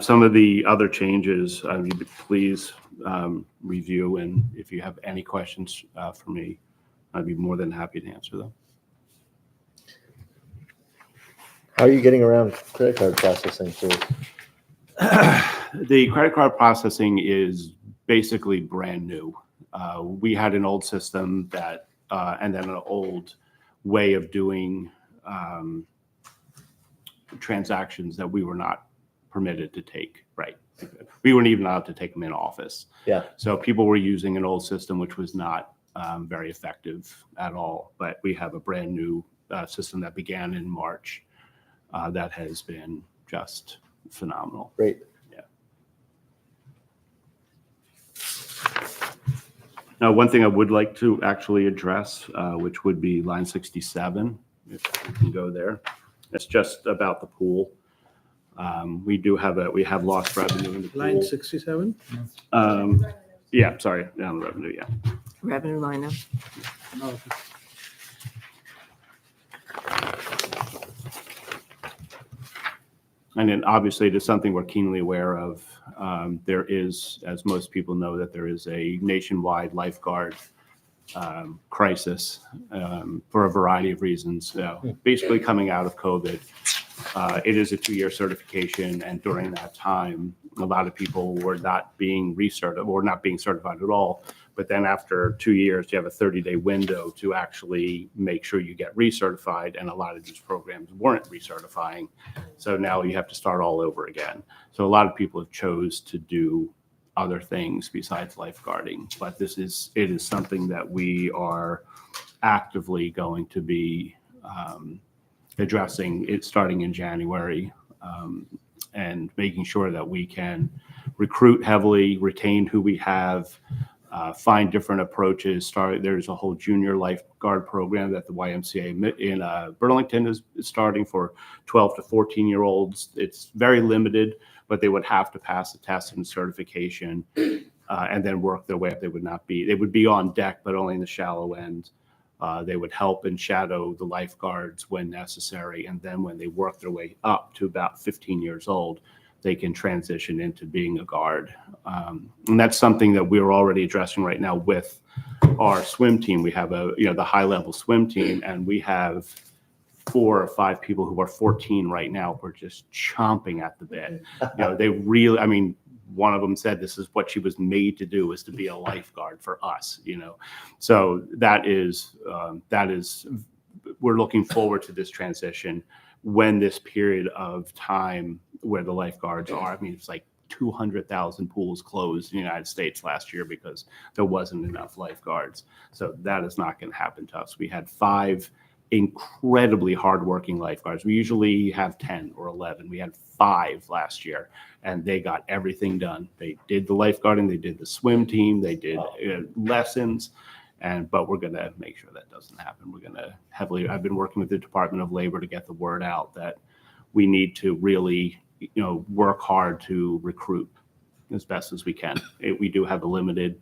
Some of the other changes, please review, and if you have any questions for me, I'd be more than happy to answer them. How are you getting around credit card processing too? The credit card processing is basically brand new. We had an old system that, and then an old way of doing transactions that we were not permitted to take, right? We weren't even allowed to take them in office. Yeah. So people were using an old system, which was not very effective at all. But we have a brand new system that began in March that has been just phenomenal. Great. Yeah. Now, one thing I would like to actually address, which would be line 67, if we can go there. It's just about the pool. We have lost revenue in the pool. Line 67? Yeah, sorry, down the revenue, yeah. Revenue line up. Oh, And then obviously it is something we're keenly aware of. There is, as most people know, that there is a nationwide lifeguard crisis for a variety of reasons. Basically coming out of COVID, it is a 2-year certification, and during that time, a lot of people were not being recertified or not being certified at all. But then after 2 years, you have a 30-day window to actually make sure you get recertified, and a lot of these programs weren't recertifying. So now you have to start all over again. So a lot of people have chose to do other things besides lifeguarding. But it is something that we are actively going to be addressing it starting in January, and making sure that we can recruit heavily, retain who we have, find different approaches. There's a whole junior lifeguard program that the YMCA in Burlington is starting for 12 to 14-year-olds. It's very limited, but they would have to pass the test and certification, and then work their way up. They would be on deck, but only in the shallow end. They would help and shadow the lifeguards when necessary. And then when they work their way up to about 15 years old, they can transition into being a guard. And that's something that we're already addressing right now with our swim team. We have the high level swim team, and we have 4 or 5 people who are 14 right now who are just chomping at the bit. They really, one of them said this is what she was made to do, is to be a lifeguard for us, So that is, we're looking forward to this transition when this period of time where the lifeguards are, it's like 200,000 pools closed in the United States last year because there wasn't enough lifeguards. So that is not going to happen to us. We had 5 incredibly hardworking lifeguards. We usually have 10 or 11. We had 5 last year, and they got everything done. They did the lifeguarding, they did the swim team, they did lessons, but we're going to make sure that doesn't happen. We're going to I've been working with the Department of Labor to get the word out that we need to really, work hard to recruit as best as we can. We do have a limited,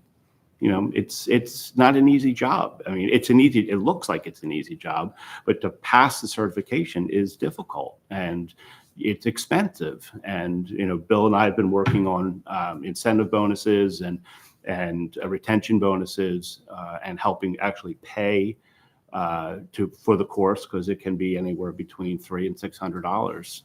it's not an easy job. It looks like it's an easy job, but to pass the certification is difficult and it's expensive. And, Bill and I have been working on incentive bonuses and retention bonuses, and helping actually pay for the course, because it can be anywhere between $300 and $600.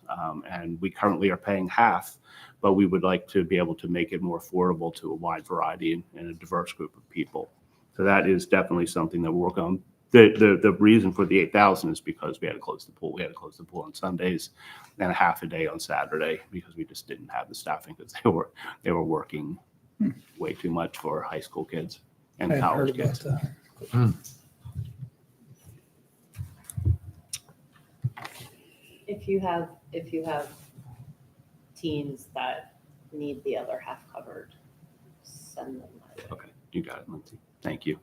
And we currently are paying half, but we would like to be able to make it more affordable to a wide variety and a diverse group of people. So that is definitely something that we're working on. The reason for the 8,000 is because we had to close the pool. We had to close the pool on Sundays and a half a day on Saturday because we just didn't have the staffing, because they were working way too much for high school kids and I college heard about kids. that. If you have teens that need the other half covered, send them my way. Okay, you got it, Lindsay. Thank you.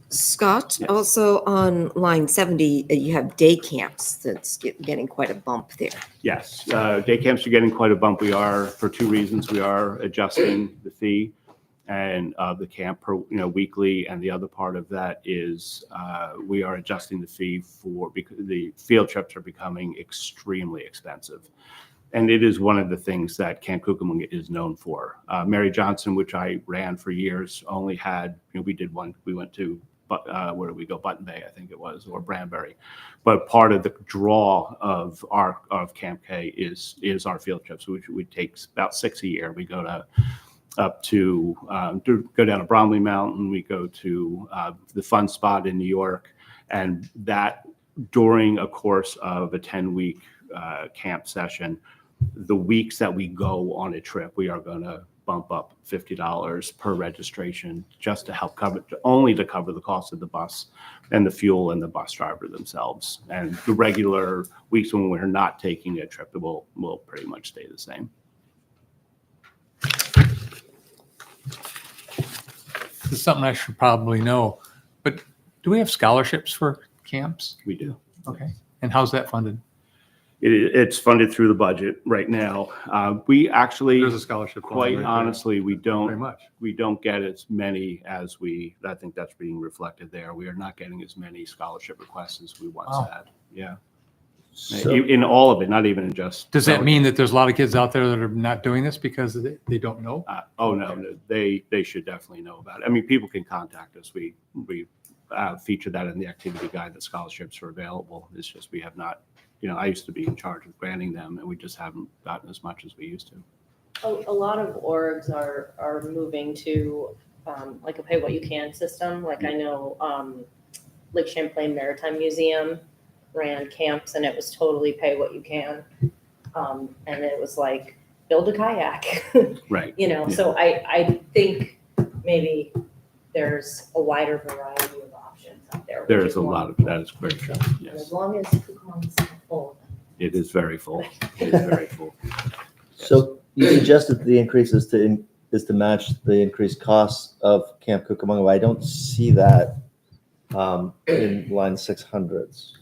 Scott, Yes. also on line 70, you have day camps. That's getting quite a bump there. Yes, day camps are getting quite a bump. We are, for 2 reasons. We are adjusting the fee and the camp weekly, and the other part of that is we are adjusting the fee because the field trips are becoming extremely expensive. And it is one of the things that Camp Cucamonga is known for. Mary Johnson, which I ran for years, only had, we did one, we went to, where did we go? Button Bay, I think it was, or Branbury. But part of the draw of Camp K is our field trips, which we take about 6 a year. We go to up to go down to Bromley Mountain. We go to the Fun Spot in New York, and that during a course of a 10-week camp session, the weeks that we go on a trip, we are going to bump up $50 per registration just to help cover, only to cover the cost of the bus and the fuel and the bus driver themselves. And the regular weeks when we're not taking a trip, it will pretty much stay the same. This is something I should probably know, but do we have scholarships for camps? We do. Okay. And how's that funded? It's funded through the budget right now. We actually, There's a scholarship. quite honestly, we Very don't much. get as many as I think that's being reflected there. We are not getting as many scholarship requests as we once Wow. had. Yeah. So, In all of it, not even in just. Does that mean that there's a lot of kids out there that are not doing this because they don't know? No, they should definitely know about it. I mean, people can contact us. We feature that in the activity guide that scholarships are available. It's just we have not, I used to be in charge of granting them, and we just haven't gotten as much as we used to. A lot of orgs are moving to like a pay what you can system. Like I know Lake Champlain Maritime Museum ran camps, and it was totally pay what you can. And it was like build a kayak. Right. Yeah. So I think maybe there's a wider variety of options out there. There is a lot of that. Is great. And Yes, as long as Kukumon's not full. it is very full. It is very full. so you suggested the increase is to match the increased costs of Camp Cucamonga. I don't see that in line 600s.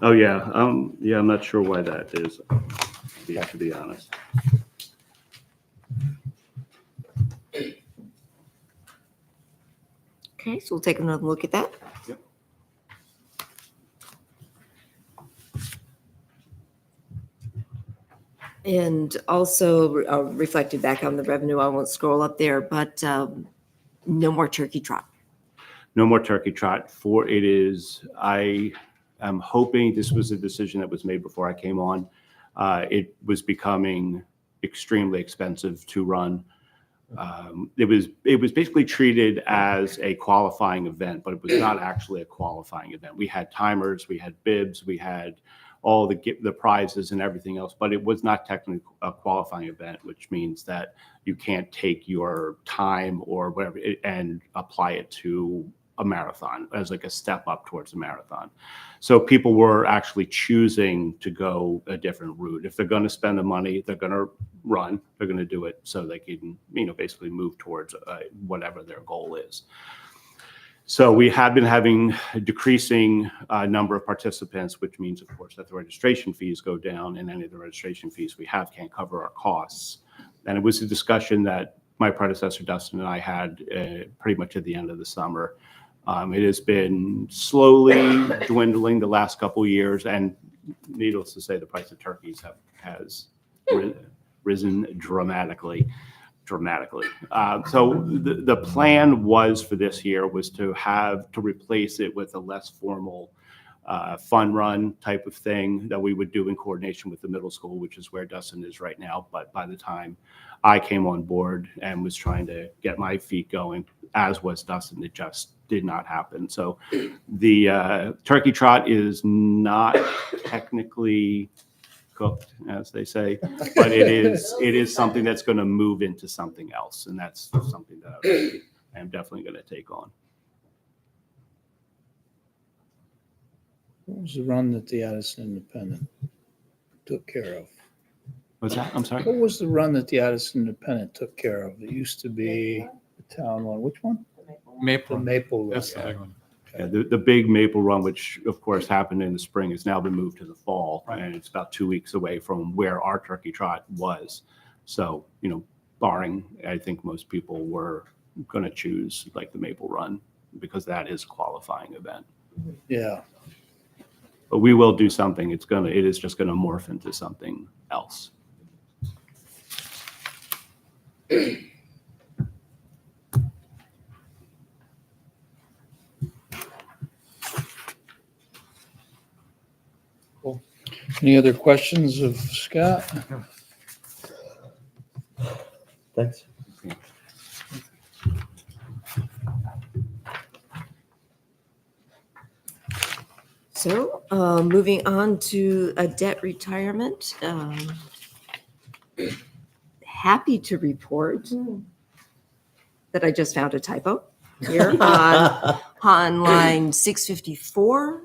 Oh yeah. I'm not sure why that is. To be honest. Okay, so we'll take another look at that. Yep. And also reflected back on the revenue, I won't scroll up there, but no more turkey trot. No more turkey trot. I am hoping this was a decision that was made before I came on. It was becoming extremely expensive to run. It was basically treated as a qualifying event, but it was not actually a qualifying event. We had timers, we had bibs, we had all the prizes and everything else, but it was not technically a qualifying event, which means that you can't take your time or whatever and apply it to a marathon as like a step up towards a marathon. So people were actually choosing to go a different route. If they're going to spend the money, they're going to run, they're going to do it so they can, basically move towards whatever their goal is. So we have been having a decreasing number of participants, which means, of course, that the registration fees go down, and any of the registration fees we have can't cover our costs. And it was a discussion that my predecessor, Dustin, and I had pretty much at the end of the summer. It has been slowly dwindling the last couple of years, and needless to say, the price of turkeys has risen dramatically. So the plan was for this year was to replace it with a less formal fun run type of thing that we would do in coordination with the middle school, which is where Dustin is right now. But by the time I came on board and was trying to get my feet going, as was Dustin, it just did not happen. So the turkey trot is not technically cooked, as they say, but it is something that's going to move into something else, and that's something that I am definitely going to take on. What was the run that the Addison Independent took care of? What's that? I'm sorry. What was the run that the Addison Independent took care of? It used to be the town one. Which one? The Maple. Maple Run. That's the big one. Yeah, the big maple run, which of course happened in the spring, has now been moved to the fall, Right. and it's about 2 weeks away from where our turkey trot was. So, barring, I think most people were going to choose like the maple run because that is a qualifying event. Yeah. But we will do something. It is just going to morph into something else. Any other questions of Scott? Thanks. So, moving on to a debt retirement. Happy to report that I just found a typo here on line 654.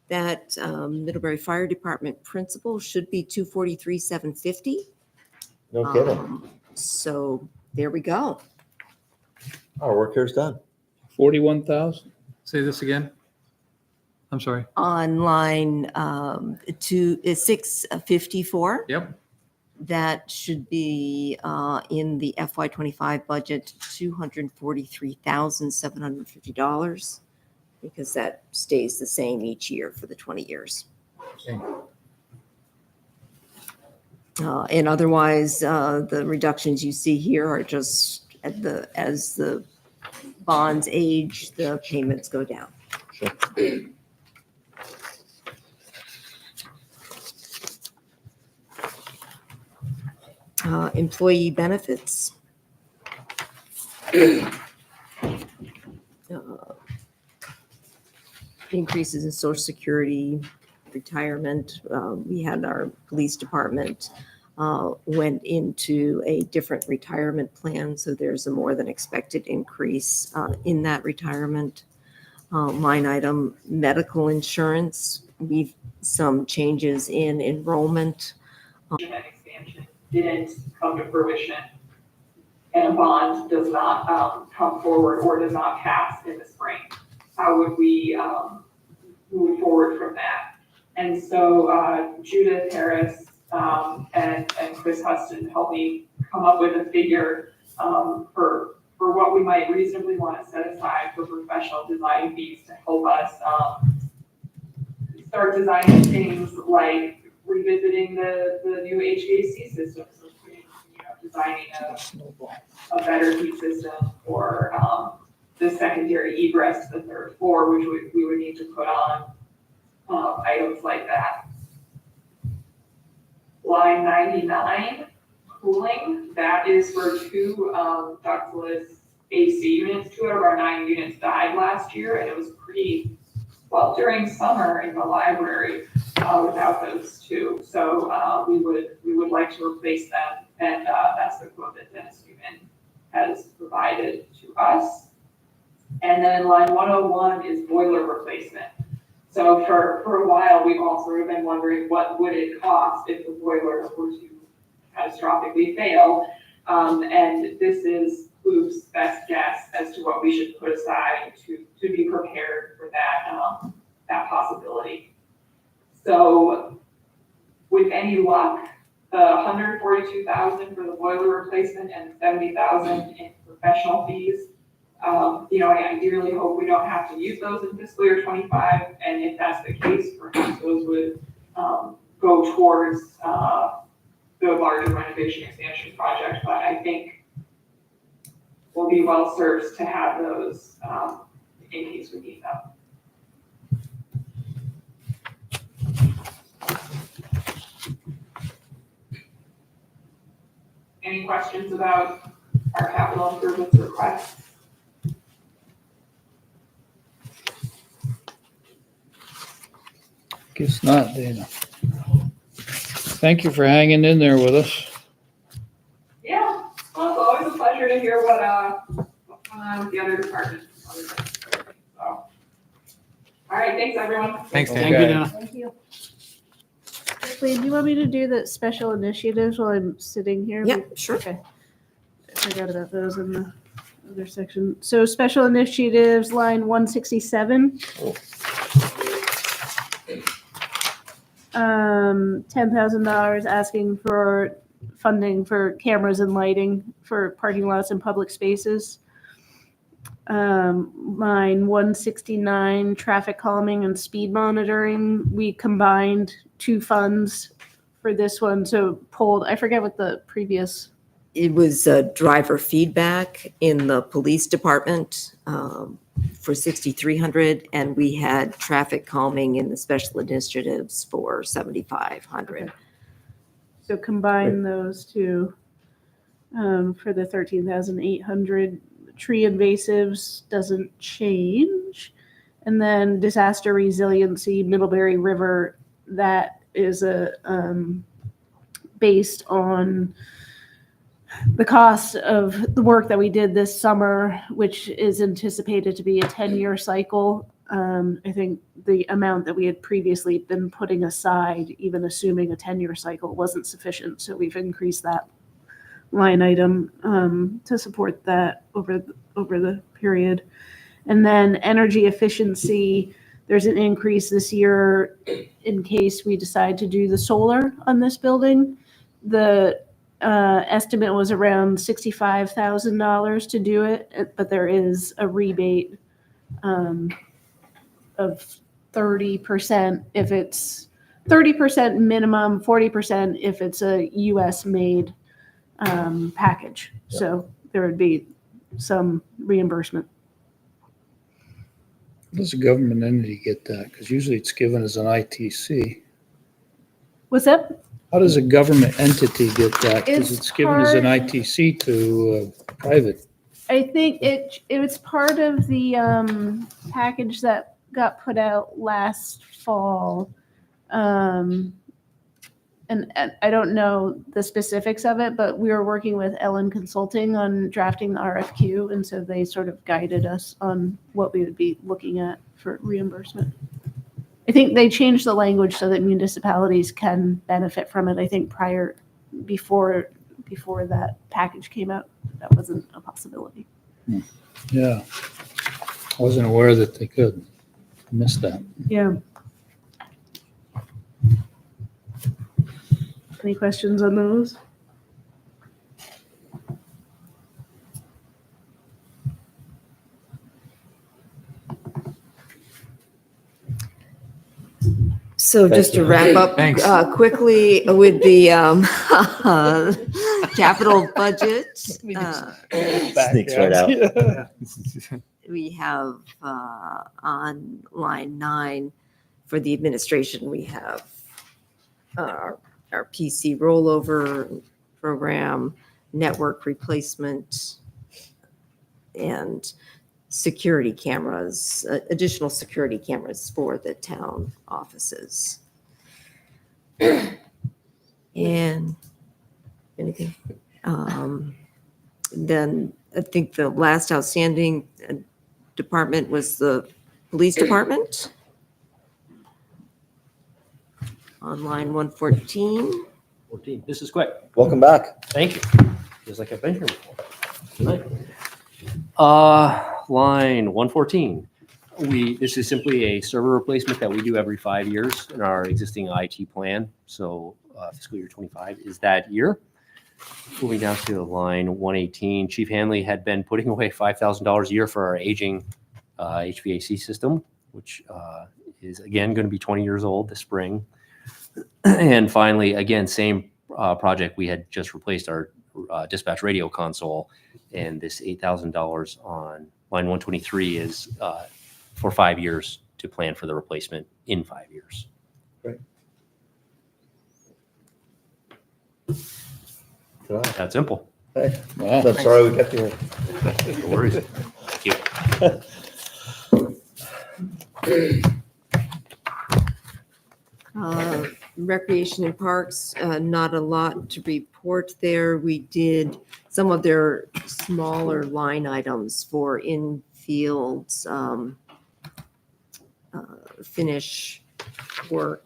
That Middlebury Fire Department principal should be 243,750. No kidding. So there we go. Our work here's done. 41,000? Say this again? I'm sorry. On line 654. Yep. That should be in the FY25 budget, $243,750, because that stays the same each year for the 20 years. Okay. And otherwise, the reductions you see here are just as the bonds age, the payments go down. Sure. Employee benefits. Increases in Social Security, retirement. We had our police department went into a different retirement plan, so there's a more than expected increase in that retirement line item. Medical insurance, we've some changes in enrollment. Expansion didn't come to fruition, and a bond does not come forward or does not pass in the spring. How would we move forward from that? And so Judith Harris and Chris Huston helped me come up with a figure for what we might reasonably want to set aside for professional design fees to help us start designing things like revisiting the new HVAC systems, designing a better heat system, or the secondary egress to the third floor, which we would need to put on, items like that. Line 99, cooling, that is for two ductless AC units. 2 out of our 9 units died last year, and it was pretty, well, during summer in the library without those two. So we would like to replace them, and that's the quote that Dennis Newman has provided to us. And then line 101 is boiler replacement. So for a while, we've all sort of been wondering what would it cost if the boiler were to catastrophically fail. And this is Luke's best guess as to what we should put aside to be prepared for that possibility. So with any luck, the $142,000 for the boiler replacement and $70,000 in professional fees, I ideally hope we don't have to use those in fiscal year 25. And if that's the case, perhaps those would go towards the larger renovation expansion project. But I think we'll be well served to have those in case we need them. Any questions about our capital improvements requests? Guess not, Dana. Thank you for hanging in there with us. Yeah, well, it's always a pleasure to hear what's going on with the other departments. So, all right, thanks everyone. Thanks, Okay. Dan. Thank you, Dana. Thank you. Wait, do you want me to do the special initiatives while I'm sitting here? Yep, sure. Okay. I forgot about those in the other section. So special initiatives, line 167. $10,000 asking for funding for cameras and lighting for parking lots and public spaces. Line 169, traffic calming and speed monitoring. We combined 2 funds for this one, so pulled, I forget what the previous. It was driver feedback in the police department for 6,300, and we had traffic calming in the special initiatives for 7,500. So combine those two for the 13,800. Tree invasives doesn't change. And then disaster resiliency, Middlebury River, that is based on the cost of the work that we did this summer, which is anticipated to be a 10-year cycle. I think the amount that we had previously been putting aside, even assuming a 10-year cycle, wasn't sufficient. So we've increased that line item to support that over the period. And then energy efficiency, there's an increase this year in case we decide to do the solar on this building. The estimate was around $65,000 to do it, but there is a rebate of 30% if it's 30% minimum, 40% if it's a US made package. Yep. So there would be some reimbursement. Does a government entity get that? Because usually it's given as an ITC. What's that? How does a government entity get that? Because It's it's given as an part- ITC to private. I think it was part of the package that got put out last fall. And I don't know the specifics of it, but we were working with Ellen Consulting on drafting the RFQ. And so they sort of guided us on what we would be looking at for reimbursement. I think they changed the language so that municipalities can benefit from it. I think before that package came out, that wasn't a possibility. Yeah. I wasn't aware that they could. Missed that. Yeah. Any questions on those? So just to wrap up Thanks. quickly with the capital budget, Sneaks right out. we have on line 9 for the administration, we have our PC rollover program, network replacement, and security cameras, additional security cameras for the town offices. And anything? Then I think the last outstanding department was the police department. On line 114. 14. This is quick. Welcome back. Thank you. Feels like I've been here before. Tonight. Line 114. This is simply a server replacement that we do every 5 years in our existing IT plan. So fiscal year 25 is that year. Moving down to line 118, Chief Hanley had been putting away $5,000 a year for our aging HVAC system, which is again going to be 20 years old this spring. And finally, again, same project. We had just replaced our dispatch radio console, and this $8,000 on line 123 is for 5 years to plan for the replacement in 5 years. Great. That's simple. Hey, Wow. I'm sorry we kept you here. No worries. Thank you. Recreation and Parks, not a lot to report there. We did some of their smaller line items for infields, finish work,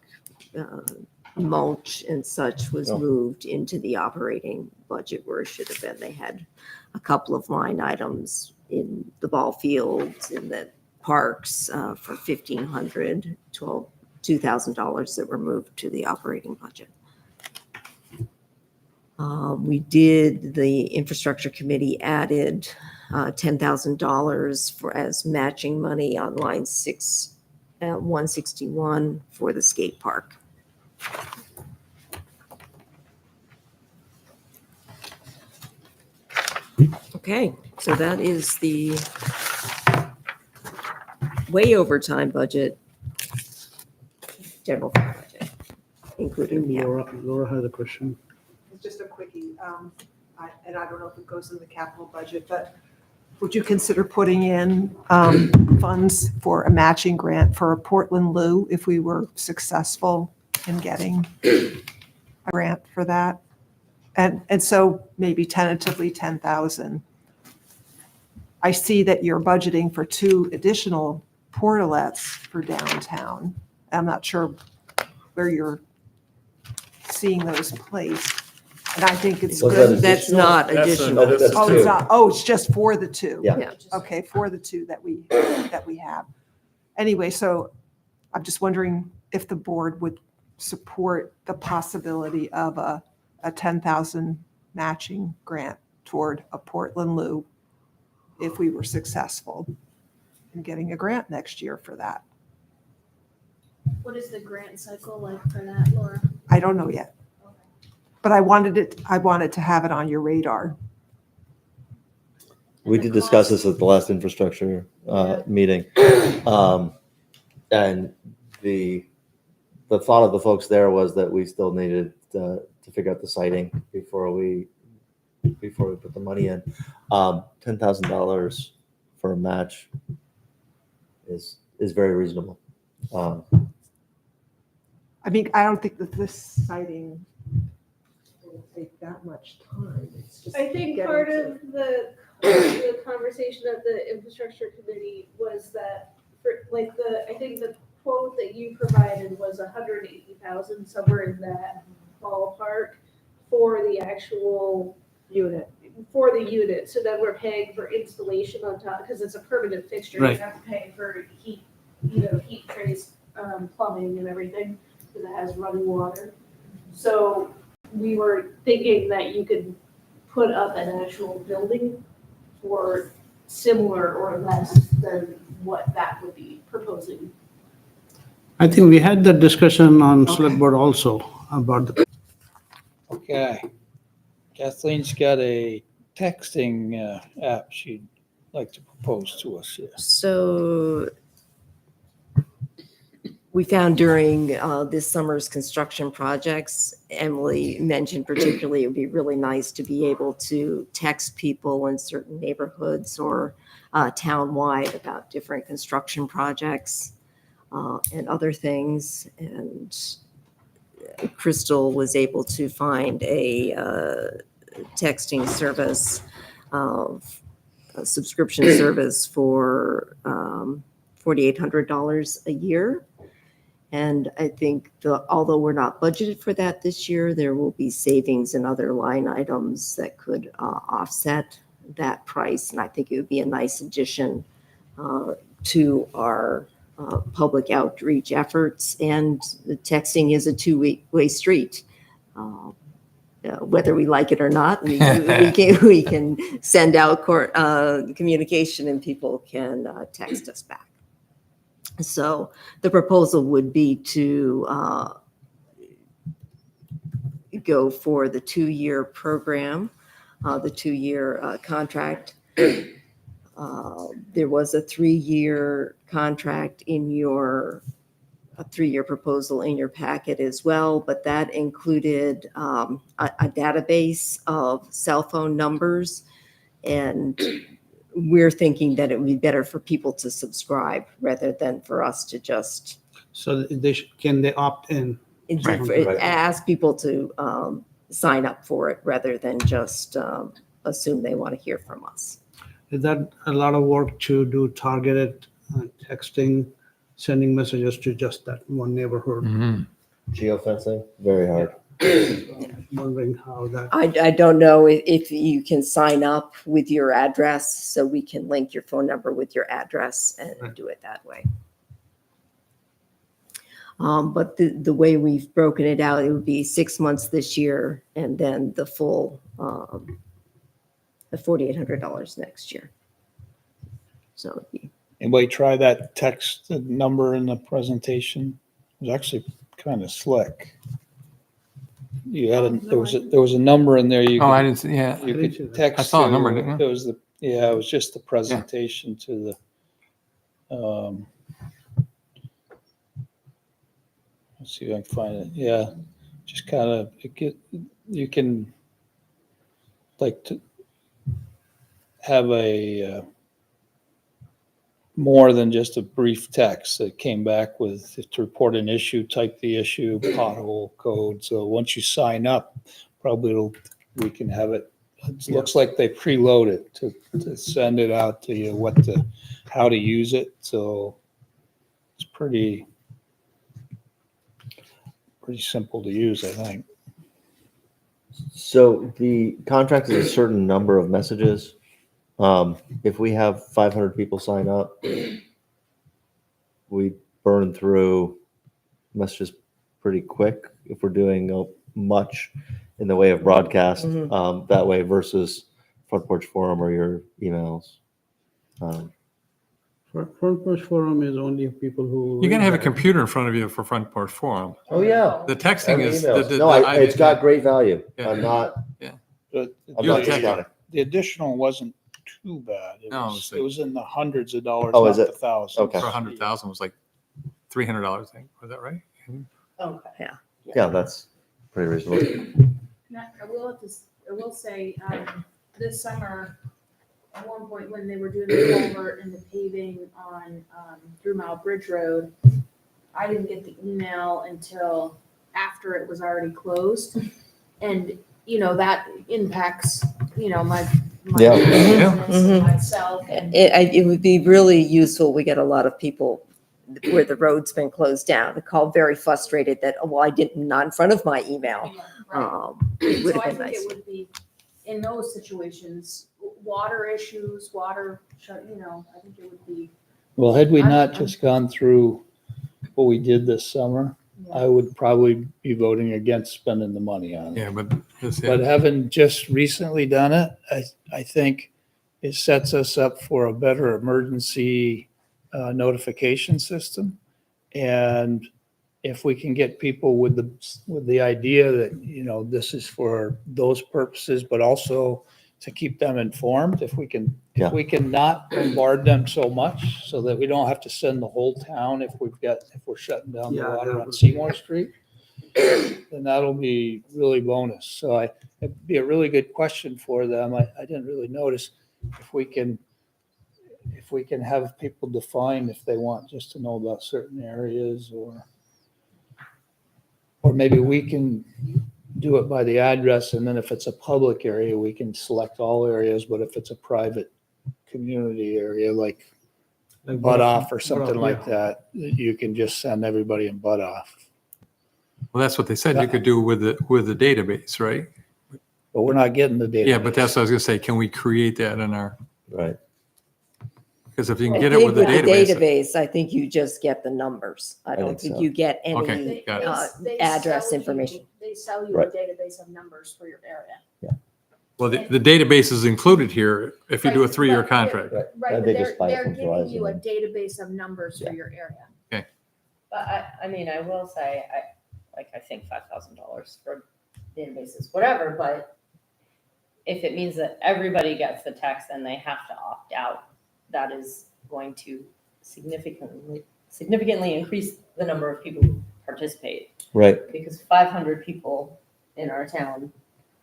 mulch and such was moved into the operating budget where it should have been. They had a couple of line items in the ball fields, in the parks for $1,500, $2,000 that were moved to the operating budget. We did, the infrastructure committee added $10,000 for as matching money on line 161 for the skate park. Okay, so that is the way over time budget, general fund budget I included. think Yeah. Laura has a question. It's just a quickie, and I don't know if it goes in the capital budget, but would you consider putting in funds for a matching grant for a Portland Loo if we were successful in getting a grant for that? And so maybe tentatively 10,000. I see that you're budgeting for 2 additional portalets for downtown. I'm not sure where you're seeing those placed. And I think it's Was good. that That's not That's a- additional. that's Oh, two. it's not, oh, it's just for the 2. Yeah. Yeah. Okay, for the 2 that we have. Anyway, so I'm just wondering if the board would support the possibility of a 10,000 matching grant toward a Portland Loo if we were successful in getting a grant next year for that. What is the grant cycle like for that, Laura? I don't know yet. But I wanted to have it on your radar. We did discuss this at the last infrastructure meeting. And the thought of the folks there was that we still needed to figure out the siting before we put the money in. $10,000 for a match is very reasonable. I mean, I don't think that this siting will take that much time. It's just I think getting part to- of the conversation at the infrastructure committee was that for like I think the quote that you provided was 180,000, somewhere in that ballpark for the actual unit. for the unit. So then we're paying for installation on top because it's a permanent fixture. Right. You have to pay for heat, heat trace, plumbing and everything because it has running water. So we were thinking that you could put up an actual building for similar or less than what that would be proposing. I think we had that discussion on select board also about the Okay. Kathleen's got a texting app she'd like to propose to us here. So we found during this summer's construction projects, Emily mentioned particularly, it would be really nice to be able to text people in certain neighborhoods or townwide about different construction projects and other things. And Crystal was able to find a texting service, a subscription service for $4,800 a year. And I think although we're not budgeted for that this year, there will be savings in other line items that could offset that price. And I think it would be a nice addition to our public outreach efforts. And the texting is a two-way street. Whether we like it or not, we can send out communication and people can text us back. So the proposal would be to go for the 2-year program, the 2-year contract. There was a 3-year contract in a 3-year proposal in your packet as well, but that included a database of cell phone numbers, and we're thinking that it would be better for people to subscribe rather than for us to just so can they opt in? Right. ask people to sign up for it rather than just assume they want to hear from us. Is that a lot of work to do targeted texting, sending messages to just that one neighborhood? Geofencing, very hard. Wondering how that. I don't know if you can sign up with your address, so we can link your phone number with your address and Right. do it that way. But the way we've broken it out, it would be 6 months this year and then the full, the $4,800 next year. So it'd be Anybody try that text number in the presentation? It was actually kind of slick. You had there was a number in there you Oh, I could, didn't see, yeah. you didn't see could that. text. I saw a to. number, didn't I? It was it was just the presentation to the Let's see if I can find it. Yeah, just kind of, you can like to have a more than just a brief text that came back with to report an issue, type the issue, pothole code. So once you sign up, probably we can have it. It looks like they preload it to send it out to you, how to use it. So it's pretty simple to use, I think. So the contract is a certain number of messages. If we have 500 people sign up, we burn through messages pretty quick if we're doing much in the way of broadcast that way versus Front Porch Forum or your emails. Front Porch Forum is only people who. You're gonna have a read that. computer in front of you for Front Porch Forum. Oh yeah, The texting is. it's got great value. Yeah. I'm not. But I'm You're not the techie. discounting. the additional wasn't too bad. No, It was in the hundreds of dollars, Oh, not is it? the thousands. Okay. For 100,000 was like $300, I think. Was that right? Okay. Yeah, that's pretty reasonable. I will say, this summer, at one point when they were doing the culvert and the paving on, 3 Mile Bridge Road, I didn't get the email until after it was already closed. And, that impacts, my Yeah. business and myself. And It would be really useful. We get a lot of people where the road's been closed down. They call very frustrated that, oh, well, I didn't, not in front of my email. Right. It would So have I been think nice. it would be, in those situations, water issues, I think it would be. Well, had we not I'm- just gone through what we did this summer, Yeah. I would probably be voting against spending the money on it. Yeah, but But having just recently done it, I think it sets us up for a better emergency notification system. And if we can get people with the idea that, this is for those purposes, but also to keep them informed, if we can not bombard them so much so that we don't have to send the whole town if we're shutting down the Yeah, water that on would- Seymour Street, then that'll be really bonus. So it'd be a really good question for them. I didn't really notice if we can have people define if they want just to know about certain areas or maybe we can do it by the address, and then if it's a public area, we can select all areas, but if it's a private community area, like Butt Off or something like that, you can just send everybody in Butt Off. well, that's what they said you could do with the database, right? But we're not getting the data. Yeah, but that's what I was gonna say. Can we create that in our, Right. because if you I can get it think with the database. database, I think you just get the numbers. I don't think think so. you get any Okay, got it. They address sell you- information. They sell you a Right. database of numbers for your area. Well, the database is included here if you do a 3-year Right, contract. Right. Right, And but they just buy it they're from giving you a Verizon. database of numbers for Yeah. your area. But I will say, I think $5,000 for databases, whatever, but if it means that everybody gets the text and they have to opt out, that is going to significantly increase the number of people who participate. Right. Because 500 people in our town,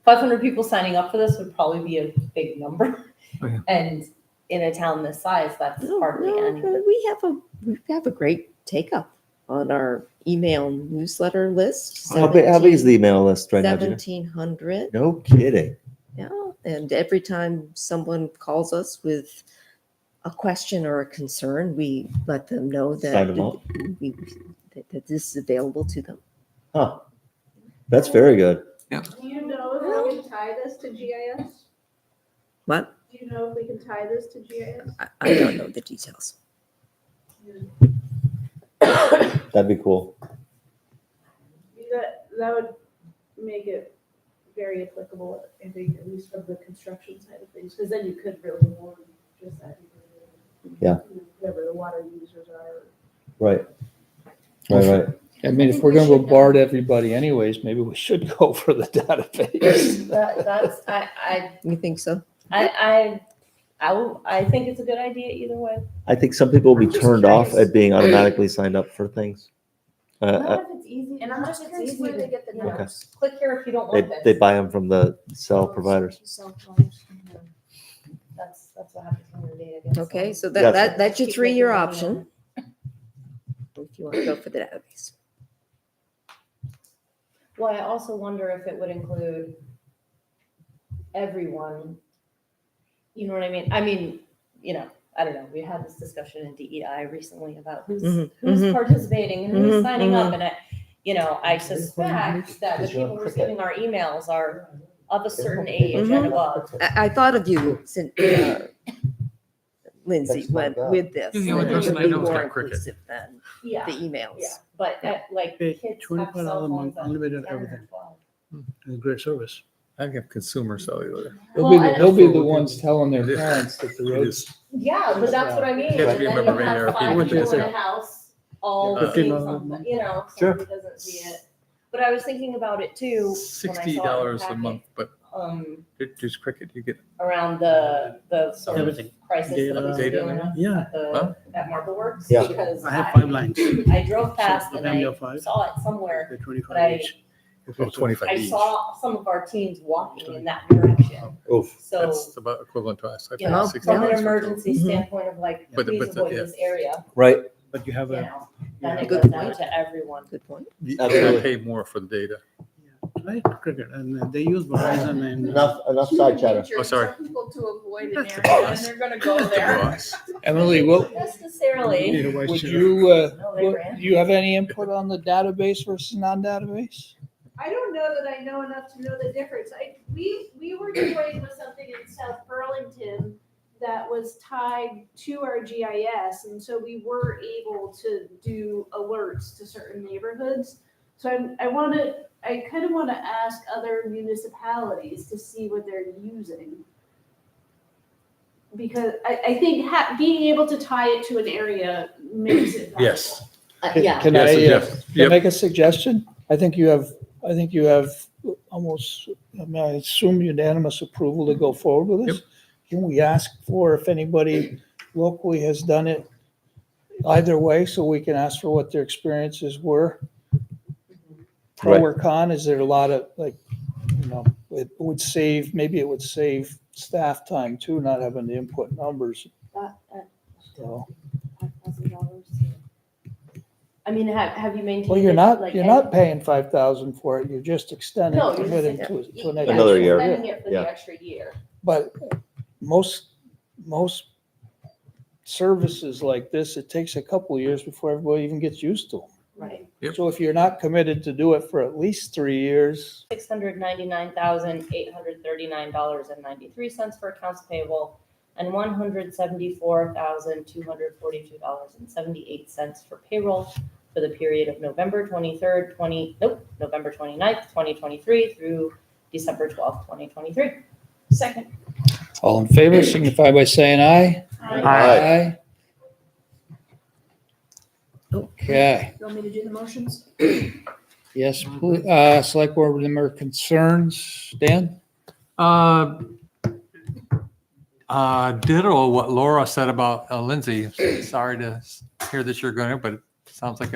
500 people signing up for this would probably be a big number. Oh, yeah. And in a town this size, that's hardly No, anything. we have a great take up on our email newsletter list. How big is the email list right now, Gina? 1,700. No kidding. Yeah, and every time someone calls us with a question or a concern, we let them know Sign them up. that this is available to them. Huh. That's very good. Do you know if we can tie this to GIS? What? Do you know if we can tie this to GIS? I don't know the details. That'd be cool. That would make it very applicable, I think, at least from the construction side of things, because then you could really warn just that. Yeah. Whoever the water users are. Right. Right. I mean, if we're gonna bombard everybody anyways, maybe we should go for the database. That's, You think so? I I think it's a good idea either way. I think some people will be I'm just turned off curious. at being automatically signed up for things. Not if it's easy. And I'm not just if it's curious easy where to, they get the you know, numbers. Click here if you don't They, want this. they buy them from the cell providers. Cell phones. That's what happens when your data gets. Okay, so Yes. that's your Keep three-year making money option. If you want to go for the database. Well, I also wonder if it would include everyone. You know what I mean? I mean, you know, I don't know. We had this discussion in DEI recently about who's Mhm, participating and who's Mhm, signing up. And I suspect that the people receiving our emails are of a certain age and above. I thought of you, Lindsay, That's my God. with this. You're the only that it person would I be know who's more got cricket. inclusive than Yeah, the emails. yeah. But like Pay kids have $25 cell a month, phones at unlimited 10 or everything. 12. It's great service. I have consumer cellular. They'll be the ones telling their parents that the It roads. is. Yeah, but that's what I mean. You have to And be a then member you of have NRP. five How much people is in it? a house, all $15 seeing a something, month? Sure. somebody doesn't see it. But I was thinking about it too. when I saw it in the $60 a packet, month, but just cricket, you get. Around the sort of Everything. crisis that Data. was Data, dealing with Yeah, at Huh? at Marbleworks. Yeah. Because I have 5 lines. I drove past So, and family I of 5. saw it somewhere. They're But 25 each. If Oh, it's a- 25 I each. saw some of our teens walking in that direction. Oof. So, That's about equivalent to us. I you paid know, $60 from an for two. emergency Mhm. standpoint of like, But- please but, avoid yeah. this area, Right. But you have you a, know, then it Good goes out point. to everyone. Good point. I Absolutely. pay more for the data. right, cricket, and they use Verizon and. Enough side chatter. Oh, sorry. People to avoid an That's area the and boss. they're gonna go The there. boss. Emily, what, Necessarily. would you, No, they ran. do you have any input on the database versus non-database? I don't know that I know enough to know the difference. We were toying with something in South Burlington that was tied to our GIS, and so we were able to do alerts to certain neighborhoods. So I kind of want to ask other municipalities to see what they're using. Because I think being able to tie it to an area makes it valuable. Yes. Yeah. Can Yes, I, yes. can I Yep. make a suggestion? I think you have almost, I mean, I assume unanimous approval to go forward with this. Can we ask for if anybody locally has done it either way, so we can ask for what their experiences were? Pro Right. or con, is there a lot of, like, it would save, maybe it would save staff time too, not having to input numbers, so. $5,000. I mean, have you maintained? Well, you're it, not, like, you're any- not paying 5,000 for it, you're just extending, No, you're committing just- to an Yeah, extra Another year. Extending it for Yeah. the extra year. But most services like this, it takes a couple of years before everybody even gets used to them. Right. Yep. So if you're not committed to do it for at least 3 years, $699,839.93 for accounts payable and $174,242.78 for payroll for the period of November 29th, 2023 through December 12th, 2023. Second. all in favor signify by saying aye. Aye. Okay, You want me to do the motions? yes, please, select board member concerns, Dan? Ditto what Laura said about Lindsay. Sorry to hear that you're going, but it sounds like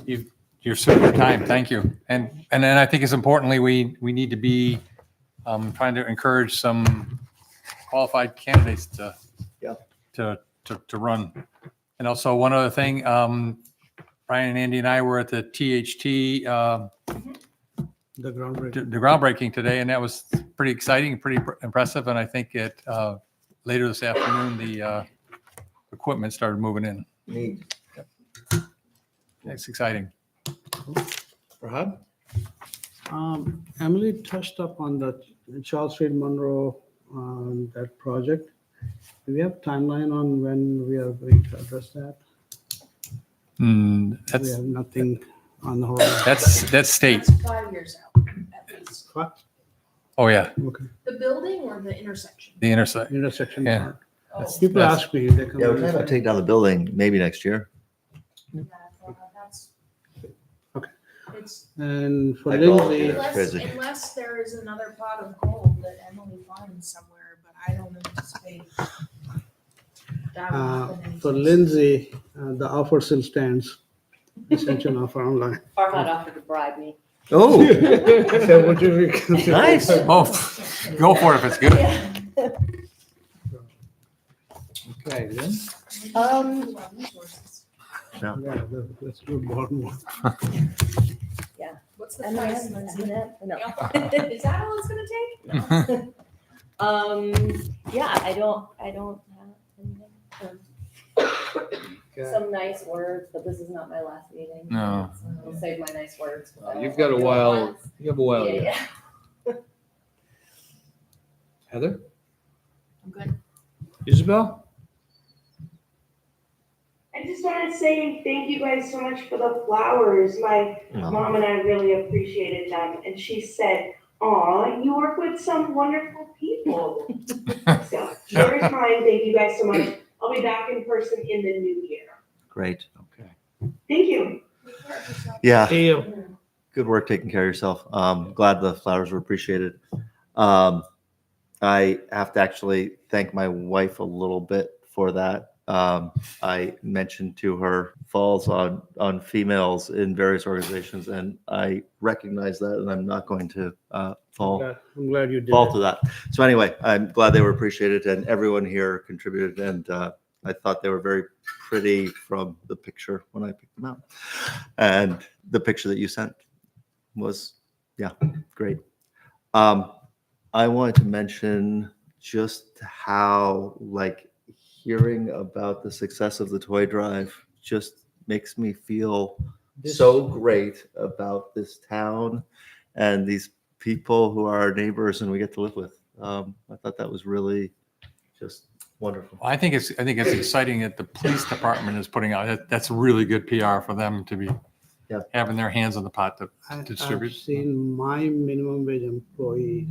you've served your time. Thank you. And then I think it's importantly, we need to be trying to encourage some qualified candidates to run. And also one other thing, Brian and Andy and I were at the THT, The groundbreaking. the groundbreaking today, and that was pretty exciting, pretty impressive. And I think later this afternoon, the equipment started moving in. Neat. It's exciting. Rob? Emily touched up on the Charles Street Monroe, that project. Do we have timeline on when we are going to address that? We That's have nothing on the horizon. that's state. That's 5 years out, at least. What? Oh yeah, Okay, The building or the intersection? the intersection. intersection Yeah. part. Oh, People That's- ask me, they come. Yeah, we're trying to take down the building maybe next year. that's. Okay. It's, And for I go, Lindsay, yeah. Crazy. unless there is another pot of gold that Emily finds somewhere, but I don't anticipate that will happen anytime For soon. Lindsay, the offer still stands. I sent you an offer online. Farhad offered to bribe me. Oh, So would you reconsider? nice. Oh, go for it if it's good. Okay, then. Yeah, let's do Baltimore. What's the Am I price, on Lindsay? that? No. Is that all it's gonna take? Yeah, I don't have anything. Some nice words, but this is not my last meeting. No. So I'll save my nice words. You've got a while, you have a while Yeah, yet. yeah. Heather? I'm good. Isabel? I just want to say thank you guys so much for the flowers. My mom and I really appreciated them. And she said, "Aw, you work with some wonderful people." So here's mine. Thank you guys so much. I'll be back in person in the new year. Great. Okay. Thank you. Yeah. Hey, Good work taking care of yourself. Glad the flowers were appreciated. I have to actually thank my wife a little bit for that. I mentioned to her falls on females in various organizations, and I recognize that, and I'm not going to fall I'm glad you did. to that. So anyway, I'm glad they were appreciated, and everyone here contributed, and I thought they were very pretty from the picture when I picked them out, and the picture that you sent was, yeah, great. I wanted to mention just how, like, hearing about the success of the toy drive just makes me feel so great about this town and these people who are our neighbors and we get to live with. I thought that was really just wonderful. I think it's exciting that the police department is putting out, that's really good PR for them to be having their hands on the pot to distribute. I've seen my minimum wage employees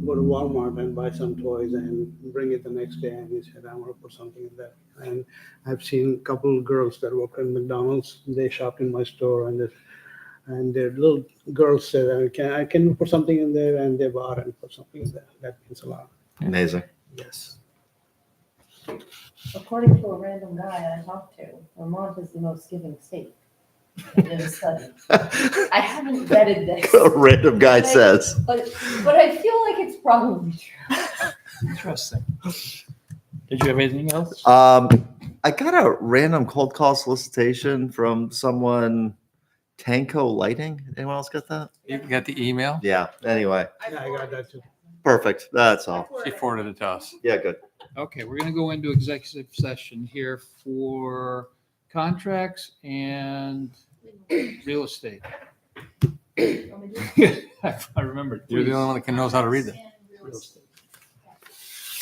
go to Walmart and buy some toys and bring it the next day, and he said, "I want to put something in there." And I've seen a couple of girls that work at McDonald's. They shopped in my store, and their little girls said, "I can put something in there," and they bought and put something in there. That means a lot. Amazing. Yes. According to a random guy I talked to, Vermont is the most giving state. I did a study. I haven't vetted this. A random guy says. But I feel like it's probably true. Interesting. Did you have anything else? I got a random cold call solicitation from someone, Tanko Lighting. Anyone else get that? You got the email? Yeah. Anyway, Yeah, I got that too. perfect. That's all. She forwarded it to us. Yeah, good. Okay, we're gonna go into executive session here for contracts and real estate. I remembered. You're the only one that knows how to read that. Real estate.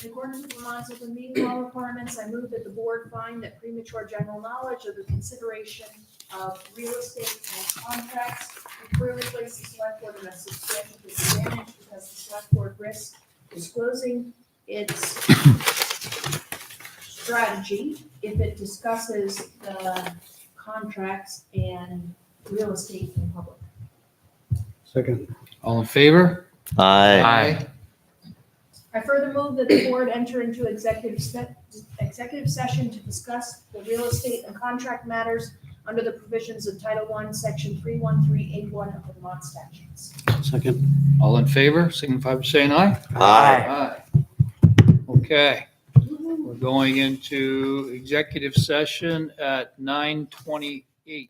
In accordance with Vermont's open meeting law requirements, I move that the board find that premature general knowledge of the consideration of real estate and contracts would clearly place the select board in a substantial disadvantage because the select board risks disclosing its strategy if it discusses the contracts and real estate in public. Second. All in favor? Aye. I further move that the board enter into executive session to discuss the real estate and contract matters under the provisions of Title I, Section 313A1 of the Vermont statutes. Second. All in favor, signify by saying aye. Aye. Okay, we're going into executive session at 9:28.